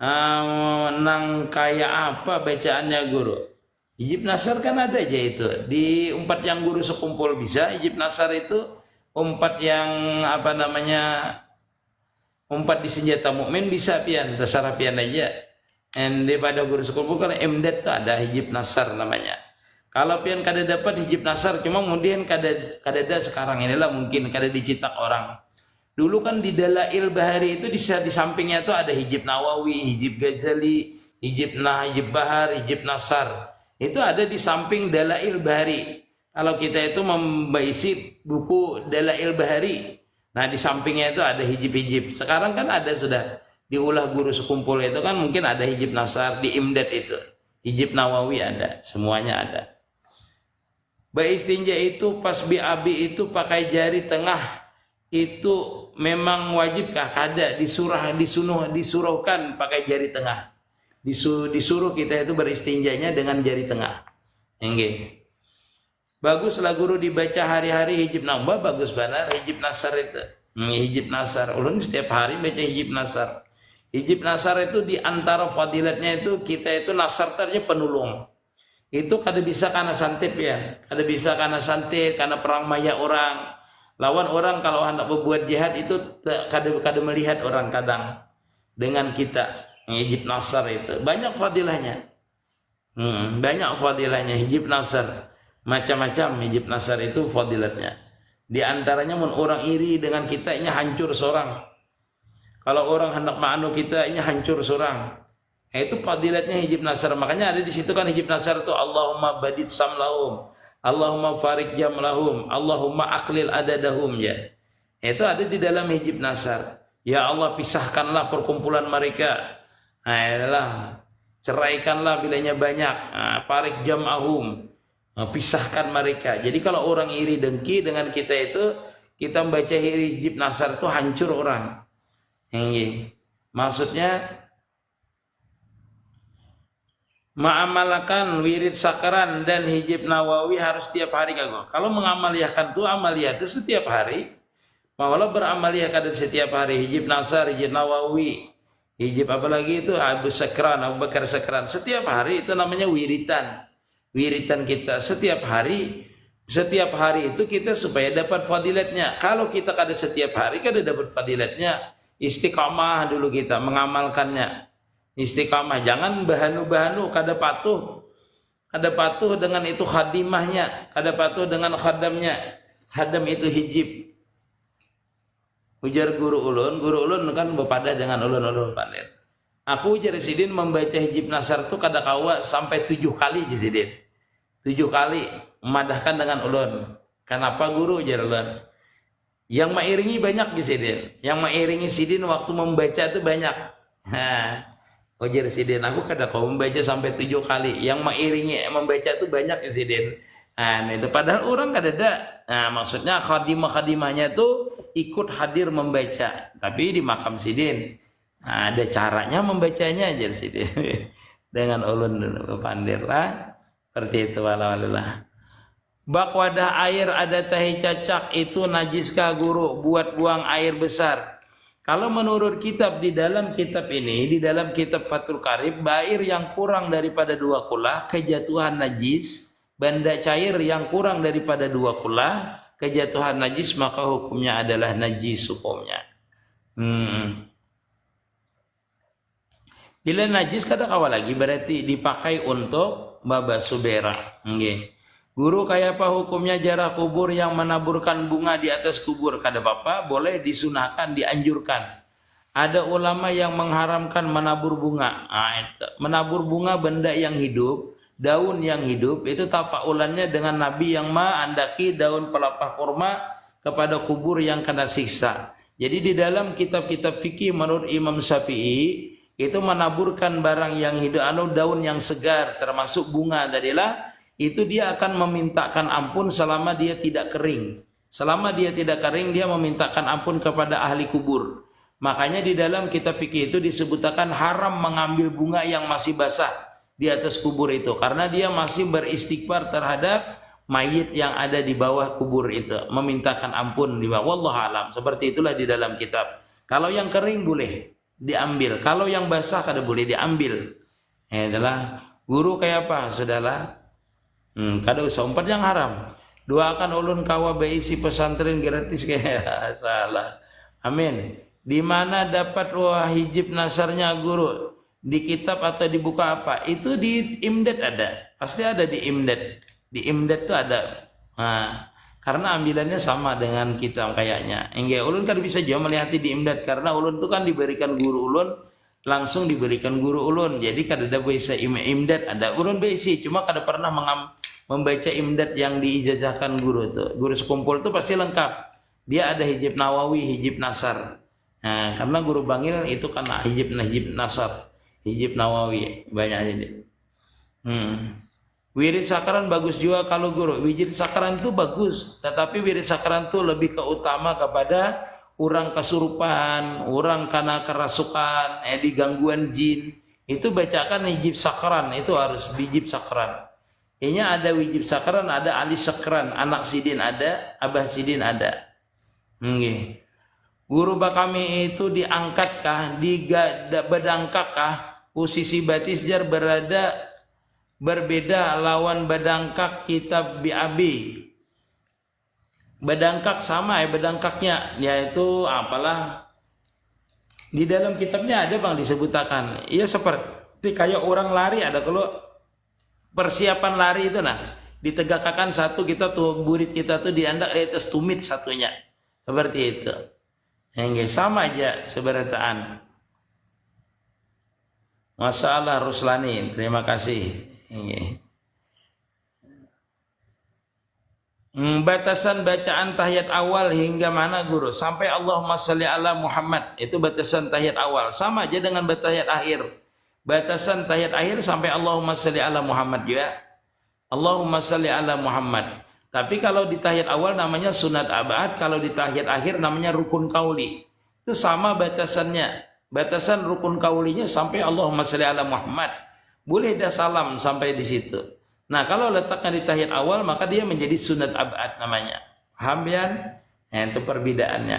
Nang kayak apa bacaannya guru? Hijib nasar kan ada aja itu. Di umpat yang guru sekumpul bisa. Hijib nasar itu umpat yang apa namanya? Umpat di senjata mukmin bisa pian. Terserah pian aja. Dan daripada guru sekumpul kan emdet tuh ada hijib nasar namanya. Kalau pian kada dapat hijib nasar, cuma kemudian kada ada sekarang inilah mungkin kada dicetak orang. Dulu kan di Dalail Bahari itu di sampingnya itu ada hijib Nawawi, hijib Ghazali, hijib Bahar, hijib Nasar. Itu ada di samping Dalail Bahari. Kalau kita itu membaisi buku Dalail Bahari, nah di sampingnya itu ada hijib-hijib. Sekarang kan ada sudah diulah guru sekumpul itu kan mungkin ada hijib Nasar di Imdad itu. Hijib Nawawi ada, semuanya ada. Istinja itu pas BAB itu pakai jari tengah itu memang wajibkah? Kada disuruhkan pakai jari tengah. Disuruh kita itu beristinjanya dengan jari tengah. Enggak. Baguslah guru dibaca hari-hari hijib nambah, bagus benar hijib nasar itu. Hijib nasar, ulun setiap hari baca hijib nasar. Hijib nasar itu di antara fadilatnya itu kita itu nasar ternya penulung. Itu kada bisa karena santip ya, kada bisa karena santit, karena perang maya orang. Lawan orang kalau hendak berbuat jihad itu kada melihat orang kadang dengan kita. Hijib nasar itu banyak fadilahnya. Banyak fadilahnya hijib nasar. Macam-macam hijib nasar itu fadilatnya. Di antaranya orang iri dengan kita ini hancur seorang. Kalau orang hendak ma'anu kita ini hancur seorang. Itu fadilatnya hijib nasar. Makanya ada di situ kan hijib nasar itu Allahumma badid samlahum, Allahumma farik jamlahum, Allahumma aklil adadahum ya. Itu ada di dalam hijib nasar. Ya Allah pisahkanlah perkumpulan mereka. Adalah ceraikanlah bilanya banyak. Farik jamahum, pisahkan mereka. Jadi kalau orang iri dengki dengan kita itu, kita membaca hijib nasar itu hancur orang. Maksudnya mengamalkan wirid sakaran dan hijib nawawi harus setiap hari kagak. Kalau mengamaliyahkan tuh amaliyah itu setiap hari. Maulah beramaliyah kadang setiap hari hijib nasar, hijib nawawi, hijib apalagi itu Abu Sakran, Abu Bakar Sakran. Setiap hari itu namanya wiritan. Wiritan kita setiap hari itu kita supaya dapat fadilatnya. Kalau kita kada setiap hari kada dapat fadilatnya. Istiqamah dulu kita mengamalkannya. Istiqamah, jangan bahanu-bahanu, kada patuh dengan itu khadimahnya, kada patuh dengan khadamnya. Khadam itu hijib. Ujar guru ulun kan bepadah dengan ulun pandai. Aku ujar Sidin membaca hijib nasar tu kada kawa sampai 7 kali Sidin. 7 kali memadahkan dengan ulun. Kenapa guru ujar ulun? Yang mengiringi banyak Sidin. Yang mengiringi Sidin waktu membaca itu banyak. Ujar Sidin, aku kada kau membaca sampai 7 kali. Yang mengiringi membaca itu banyak Sidin. Nah itu padahal orang kada ada. Nah maksudnya khadimah-khadimahnya itu ikut hadir membaca. Tapi di makam Sidin. Nah, ada caranya membacanya aja Sidin. Dengan ulun pandir lah. Seperti itu wallah. Bak wadah air ada tahi cacak itu najiskah guru buat buang air besar? Kalau menurut kitab di dalam kitab ini, di dalam kitab Fathul Qarib, air yang kurang daripada 2 kulah kejatuhan najis. Benda cair yang kurang daripada 2 kulah kejatuhan najis, maka hukumnya adalah najis hukumnya. Bila najis kada kawa lagi berarti dipakai untuk babasuh berak. Guru kayak apa hukumnya jarah kubur yang menaburkan bunga di atas kubur? Kada apa-apa, boleh disunahkan, dianjurkan. Ada ulama yang mengharamkan menabur bunga. Menabur bunga benda yang hidup, daun yang hidup itu tafaulannya dengan Nabi yang andaki daun pelepah kurma kepada kubur yang kena siksa. Jadi di dalam kitab-kitab fikih menurut Imam Syafi'i itu menaburkan barang yang hidup daun yang segar termasuk bunga tadilah itu dia akan memintakan ampun selama dia tidak kering. Selama dia tidak kering dia memintakan ampun kepada ahli kubur. Makanya di dalam kitab fikih itu disebutkan haram mengambil bunga yang masih basah di atas kubur itu karena dia masih beristighfar terhadap mayit yang ada di bawah kubur itu, memintakan ampun di bawah. Wallahu alam. Seperti itulah di dalam kitab. Kalau yang kering boleh diambil, kalau yang basah kada boleh diambil. Itulah guru kayak apa sudahlah. Kada usah umpat yang haram. Doakan ulun kawa beisi pesantren gratis kayak salah. Amin. Di mana dapat hijib nasarnya guru? Di kitab atau di buku apa? Itu di Imdad ada. Pasti ada di Imdad. Di Imdad itu ada. Karena ambilannya sama dengan kita kayaknya. Enggak, ulun kan bisa juga melihat di Imdad karena ulun itu kan diberikan guru ulun, langsung diberikan guru ulun. Jadi kada ada bisa Imdad ada. Ulun besi cuma kada pernah membaca Imdad yang diijazahkan guru itu. Guru sekumpul itu pasti lengkap. Dia ada hijib nawawi, hijib nasar. Nah, karena guru bangil itu kan hijib nasar, hijib nawawi banyak aja dia. Wirid sakaran bagus juga kalau guru. Wirid sakaran itu bagus, tetapi wirid sakaran itu lebih keutama kepada orang kesurupan, orang karena kerasukan, di gangguan jin. Itu bacakan hijib sakaran, itu harus hijib sakaran. Inya ada Wijib Sakran, ada Ali Sakran, anak Sidin ada, Abah Sidin ada. Nggih. Guru bakami itu diangkatkah, badangkakkah posisi Batizjar berada berbeda lawan badangkak kitab Bi'abi. Badangkak sama ya badangkaknya, yaitu apalah di dalam kitabnya ada bang disebutakan. Iya seperti kayak orang lari ada kalau persiapan lari itu nah ditegakkan satu kita tuh burit kita tuh diandak atas tumit satunya seperti itu. Enggak sama aja seberataan. Masalah Ruslani, terima kasih. Enggak. Batasan bacaan tahiyat awal hingga mana guru? Sampai Allahumma sholli ala Muhammad. Itu batasan tahiyat awal. Sama aja dengan tahiyat akhir. Batasan tahiyat akhir sampai Allahumma sholli ala Muhammad juga. Allahumma sholli ala Muhammad. Tapi kalau di tahiyat awal namanya sunat abad, kalau di tahiyat akhir namanya rukun kauli. Itu sama batasannya. Batasan rukun kaulinya sampai Allahumma sholli ala Muhammad. Boleh dah salam sampai di situ. Nah, kalau letaknya di tahiyat awal maka dia menjadi sunat abad namanya. Paham ya? Nah, itu perbedaannya.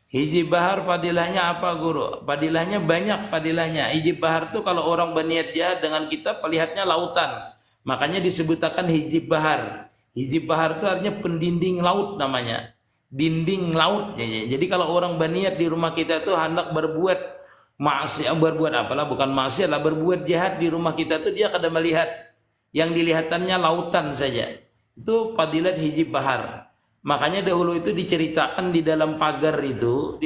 Hijib bahar fadilahnya apa guru? Fadilahnya banyak fadilahnya. Hijib bahar itu kalau orang berniat jahat dengan kita melihatnya lautan. Makanya disebutkan hijib bahar. Hijib bahar itu artinya pendinding laut namanya. Dinding laut. Jadi kalau orang berniat di rumah kita itu hendak berbuat maksiat, berbuat apalah bukan maksiat lah, berbuat jahat di rumah kita itu dia kada melihat yang dilihatannya lautan saja. Itu fadilat hijib bahar. Makanya dahulu itu diceritakan di dalam pagar itu,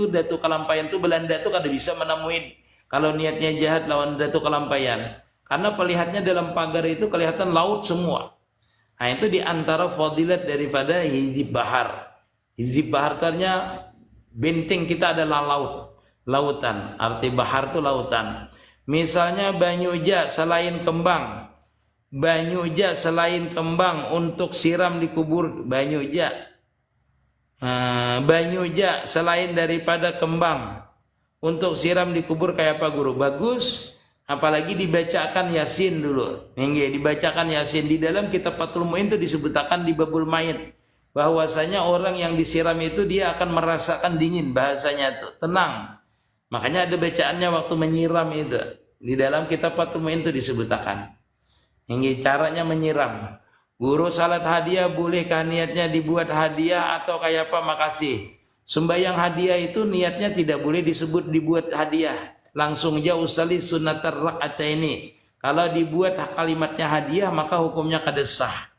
Datuk Kalampayan itu Belanda itu kada bisa menemuin kalau niatnya jahat lawan Datuk Kalampayan. Karena pelihatnya dalam pagar itu kelihatan laut semua. Nah itu diantara fadilat daripada hijib bahar. Hijib bahar artinya benteng kita adalah laut, lautan. Arti bahar itu lautan. Misalnya banyuja selain kembang, untuk siram di kubur banyuja. Banyuja selain daripada kembang untuk siram di kubur kayak apa guru? Bagus. Apalagi dibacakan Yasin dulu. Dibacakan Yasin di dalam kitab Fathul Mu'in itu disebutkan di babul mayit bahwasanya orang yang disiram itu dia akan merasakan dingin, bahasanya itu tenang. Makanya ada bacaannya waktu menyiram itu. Di dalam kitab Fathul Mu'in itu disebutkan. Caranya menyiram. Guru salat hadiah bolehkah niatnya dibuat hadiah atau kayak apa? Makasih. Sembahyang hadiah itu niatnya tidak boleh disebut dibuat hadiah. Langsung jauh usali sunatar rak'ataini. Kalau dibuat kalimatnya hadiah maka hukumnya kada sah.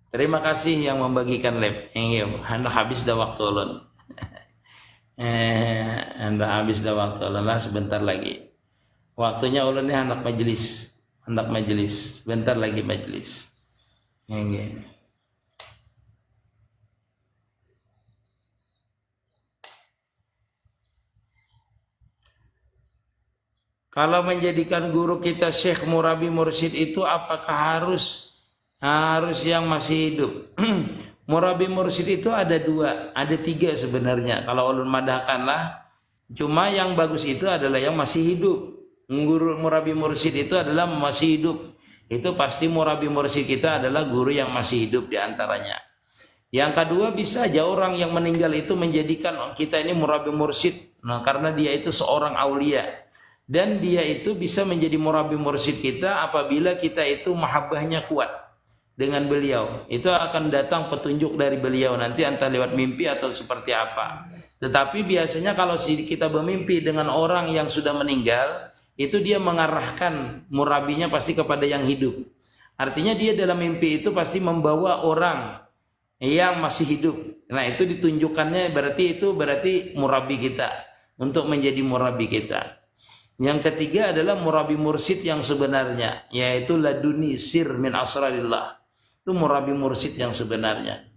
Terima kasih yang membagikan live. Hendak habis dah waktu ulun. Hendak habis dah waktu ulun lah sebentar lagi. Waktunya ulun ni hendak majelis. Sebentar lagi majelis. Kalau menjadikan guru kita Syekh Murabi Mursyid itu apakah harus yang masih hidup? Murabi Mursyid itu ada tiga sebenarnya. Kalau ulun madahkan lah, cuma yang bagus itu adalah yang masih hidup. Guru Murabi Mursyid itu adalah masih hidup. Itu pasti Murabi Mursyid kita adalah guru yang masih hidup diantaranya. Yang kedua bisa aja orang yang meninggal itu menjadikan kita ini Murabi Mursyid. Nah, karena dia itu seorang aulia. Dan dia itu bisa menjadi murabi mursyid kita apabila kita itu mahabbahnya kuat dengan beliau. Itu akan datang petunjuk dari beliau nanti entah lewat mimpi atau seperti apa. Tetapi biasanya kalau kita bermimpi dengan orang yang sudah meninggal, itu dia mengarahkan murabinya pasti kepada yang hidup. Artinya dia dalam mimpi itu pasti membawa orang yang masih hidup. Nah itu ditunjukkannya berarti murabi kita untuk menjadi murabi kita. Yang ketiga adalah murabi mursyid yang sebenarnya, yaitu laduni sir min asrarillah. Itu murabi mursyid yang sebenarnya.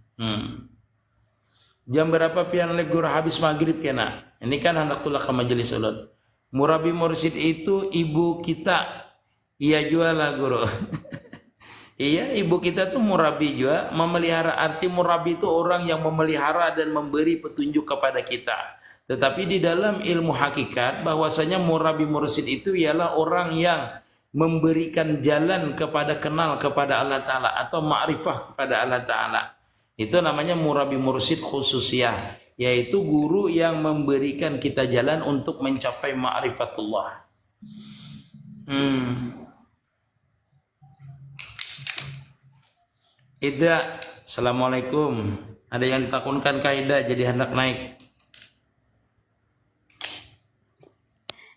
Jam berapa pian live guru habis maghrib kena? Ini kan hendak tulak ke majelis ulun. Murabi mursyid itu ibu kita. Iya juga lah guru. Iya, ibu kita tuh murabi juga, memelihara. Arti murabi itu orang yang memelihara dan memberi petunjuk kepada kita. Tetapi di dalam ilmu hakikat bahwasanya murabi mursyid itu ialah orang yang memberikan jalan kepada kenal kepada Allah Ta'ala atau ma'rifah kepada Allah Ta'ala. Itu namanya murabi mursyid khususiyah, yaitu guru yang memberikan kita jalan untuk mencapai ma'rifatullah. Ida, assalamualaikum. Ada yang ditakunkan Ida jadi hendak naik?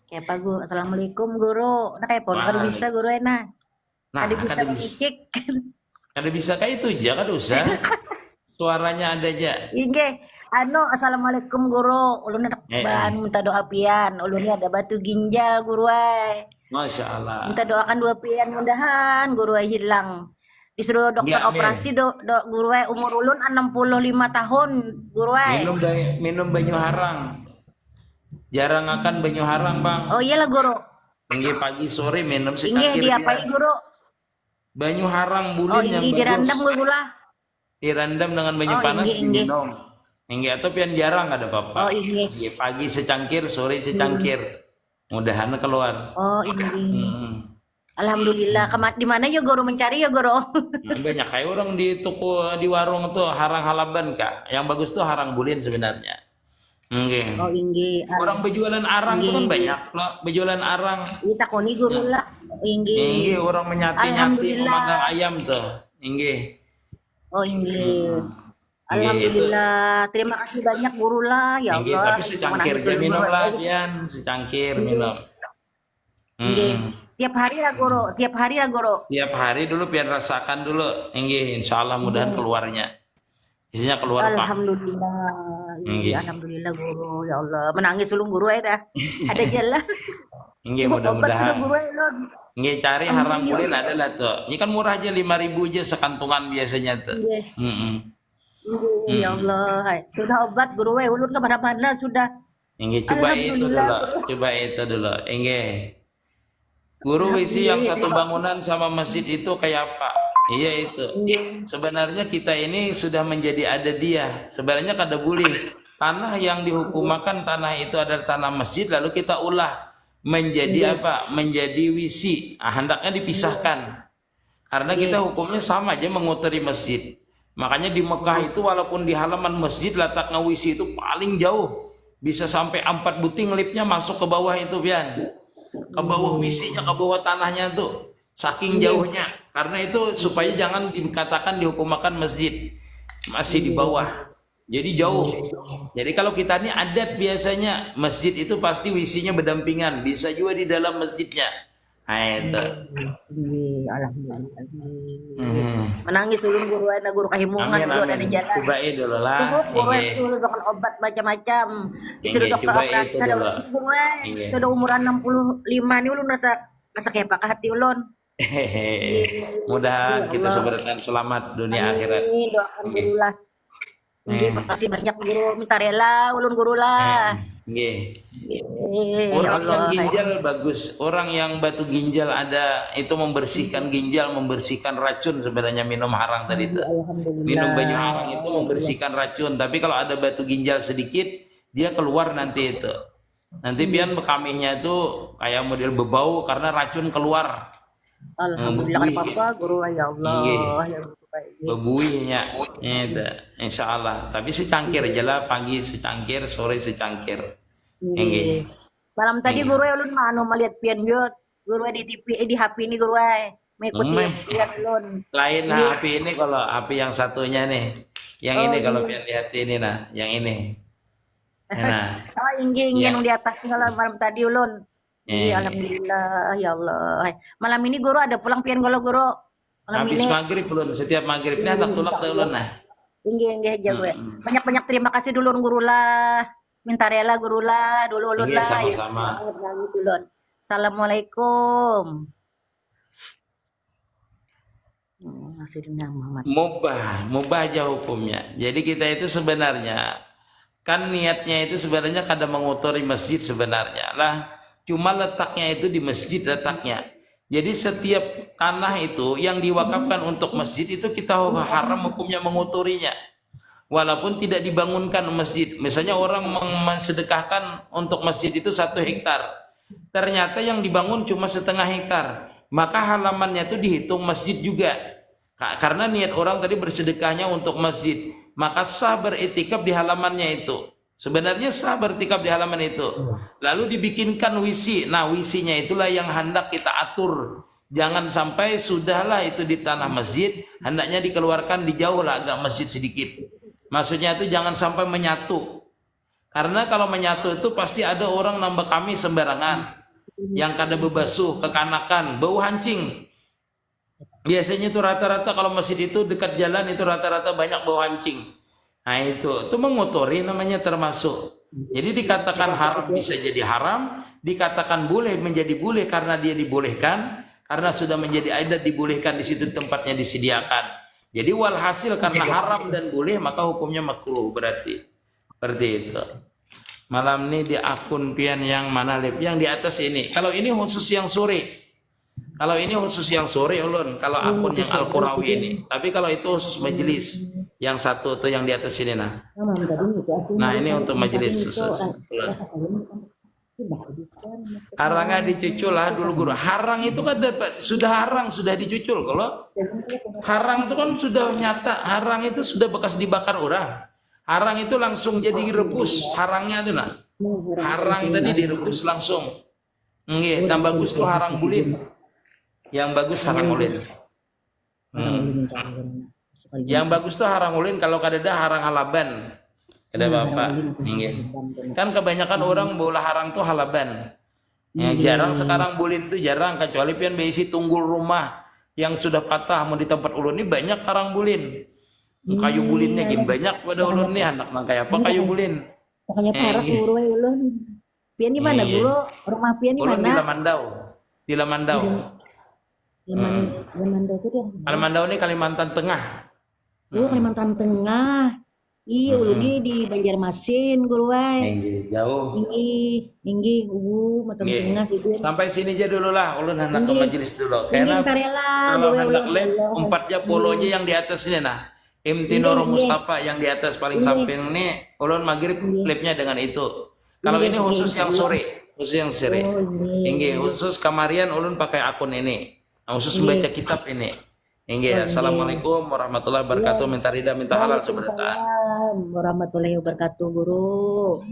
Kayak Pak Guru, assalamualaikum Guru. Nah kayak pun kada bisa Guru enak. Ada bisa mengicik. Kada bisa kayak itu aja, kada usah. Suaranya ada aja. Inge, assalamualaikum Guru. Ulun ada ban minta doa pian. Ulun ada batu ginjal Guru ay. Masya Allah. Minta doakan 2 pian mudahan Guru ay hilang. Disuruh dokter operasi Guru ay umur ulun 65 tahun Guru ay. Minum banyu harang. Jarang akan banyu harang Bang. Oh iyalah Guru. Tinggi pagi sore minum secangkir. Inge diapain Guru? Banyu harang bulin yang bagus. Direndam Guru lah. Direndam dengan banyu panas diminum. Inge atau pian jarang ada apa-apa. Inge pagi secangkir, sore secangkir. Mudahan keluar. Oh ini. Alhamdulillah. Di mana ya Guru mencari ya Guru? Banyak kayak orang di toko di warung tuh harang halaban Kak. Yang bagus tuh harang bulin sebenarnya. Okay. Oh inggi. Orang berjualan arang itu kan banyak loh, berjualan arang. Kita koni Guru lah. Inggi orang menyati-nyati memegang ayam tuh. Inggi. Oh inggi. Alhamdulillah. Terima kasih banyak Guru lah ya Allah. Tapi secangkir aja minum lah Pian, secangkir minum. Tiap hari lah Guru, Tiap hari dulu Pian rasakan dulu. Inggi, insyaallah mudahan keluarnya. Isinya keluar Pak. Alhamdulillah. Alhamdulillah Guru, ya Allah. Menangis ulung Guru dah. Ada jalan. Nggih mudah-mudahan. Nggih cari harang bulin ada lah tuh. Ini kan murah aja 5.000 aja sekantungan biasanya tuh. Ya Allah. Sudah obat Guru ulun ke mana-mana sudah. Nggih coba itu dulu. Nggih. Guru isi yang satu bangunan sama masjid itu kayak apa? Iya itu. Sebenarnya kita ini sudah menjadi adadiyah. Sebenarnya kada boleh. Tanah yang dihukumakan tanah itu adalah tanah masjid lalu kita ulah menjadi apa? Menjadi wisi. Hendaknya dipisahkan. Karena kita hukumnya sama aja mengotori masjid. Makanya di Mekah itu walaupun di halaman masjid letaknya wisi itu paling jauh. Bisa sampai 4 buting lipnya masuk ke bawah itu Pian. Ke bawah wisinya, ke bawah tanahnya tuh. Saking jauhnya, karena itu supaya jangan dikatakan dihukumakan masjid, masih di bawah, jadi jauh. Jadi kalau kita ini adat biasanya masjid itu pasti wisinya berdampingan, bisa juga di dalam masjidnya. Nah itu. Alhamdulillah. Menangis ulun Guru ana Guru kahimungan Guru ada jalan. Coba dulu lah. Guru dokter obat macam-macam. Disuruh dokter operasi ada Guru sudah umuran 65 nih ulun rasa kayak pak hati ulun. Mudah kita sebarkan selamat dunia akhirat. Doakan Guru lah. Terima kasih banyak Guru, minta rela ulun Guru lah. Orang yang ginjal bagus, orang yang batu ginjal ada itu membersihkan ginjal, membersihkan racun sebenarnya minum harang tadi itu. Minum banyu harang itu membersihkan racun, tapi kalau ada batu ginjal sedikit dia keluar nanti itu. Nanti pian bekamihnya itu kayak model bebau karena racun keluar. Alhamdulillah apa Guru ya Allah. Bebuihnya itu insyaallah. Tapi secangkir aja lah, pagi secangkir, sore secangkir. Malam tadi Guru ulun mano melihat pian biot. Guru di TV di HP ini Guru mengikuti pian ulun. Lain HP ini kalau HP yang satunya nih. Yang ini kalau pian lihat ini nah, yang ini. Nah. Ingin yang di atas malam tadi ulun. Alhamdulillah ya Allah. Malam ini Guru ada pulang pian kalau Guru. Habis maghrib ulun, setiap maghrib ini anak tulak dah ulun nah. Inggih aja gue. Banyak-banyak terima kasih dulu Guru lah. Minta rela Guru lah, dulu ulun lah. Sama-sama. Assalamualaikum. Mubah aja hukumnya. Jadi kita itu sebenarnya kan niatnya itu sebenarnya kada mengotori masjid sebenarnya lah. Cuma letaknya itu di masjid letaknya. Jadi setiap tanah itu yang diwakafkan untuk masjid itu kita haram hukumnya mengotorinya. walaupun tidak dibangunkan masjid. Misalnya orang mensedekahkan untuk masjid itu 1 hektar, ternyata yang dibangun cuma setengah hektar, maka halamannya itu dihitung masjid juga. Karena niat orang tadi bersedekahnya untuk masjid, maka sah beriktikaf di halamannya itu. Sebenarnya sah beriktikaf di halaman itu. Lalu dibikinkan wisi. Nah, wisinya itulah yang hendak kita atur. Jangan sampai sudahlah itu di tanah masjid, hendaknya dikeluarkan di jauh lah agak masjid sedikit. Maksudnya itu jangan sampai menyatu. Karena kalau menyatu itu pasti ada orang nambah kami sembarangan. Yang kada bebasuh, kekanakan, bau hancing. Biasanya itu rata-rata kalau masjid itu dekat jalan itu rata-rata banyak bau hancing. Nah itu mengotori namanya termasuk. Jadi dikatakan haram bisa jadi haram, dikatakan boleh menjadi boleh karena dia dibolehkan, karena sudah menjadi adat dibolehkan di situ tempatnya disediakan. Jadi walhasil karena haram dan boleh maka hukumnya makruh berarti. Seperti itu. Malam ini di akun pian yang mana lip yang di atas ini. Kalau ini khusus yang sore. Kalau ini khusus yang sore ulun, kalau akun yang Al-Qurawi ini. Tapi kalau itu khusus majelis. Yang satu tuh yang di atas ini nah. Nah, ini untuk majelis khusus. Harangnya dicucul lah dulu guru. Harang itu kan sudah harang, sudah dicucul. Kalau harang itu kan sudah nyata, harang itu sudah bekas dibakar orang. Harang itu langsung jadi rebus, harangnya tuh nah. Harang tadi direbus langsung. Nggih, yang bagus tuh harang bulin. Yang bagus harang ulin. Yang bagus tuh harang ulin, kalau kadada harang halaban. Ada Bapak. Nggih. Kan kebanyakan orang bola harang tuh halaban. Ya, jarang sekarang bulin tuh jarang, kecuali pian beisi tunggul rumah yang sudah patah mau di tempat ulun ini banyak harang bulin. Kayu bulinnya gini banyak pada ulun nih anak nang kayak apa kayu bulin. Makanya parah guru ulun. Pian di mana guru? Rumah pian di mana? Di Lamandau. Di Lamandau. Lamandau itu dia. Lamandau ini Kalimantan Tengah. Oh, Kalimantan Tengah. Iya, ulun di Banjarmasin guru wae. Jauh. Tinggi, mata tengah situ. Sampai sini aja dulu lah, ulun hendak ke majelis dulu. Karena kalau hendak lab 4 polo aja yang di atas ini nah. Imtinoro Mustafa yang di atas paling samping ini ulun maghrib labnya dengan itu. Kalau ini khusus yang sore, Tinggi khusus kamarian ulun pakai akun ini. Khusus membaca kitab ini. Assalamualaikum warahmatullahi wabarakatuh. Minta ridha, minta halal sebentar. Warahmatullahi wabarakatuh, guru.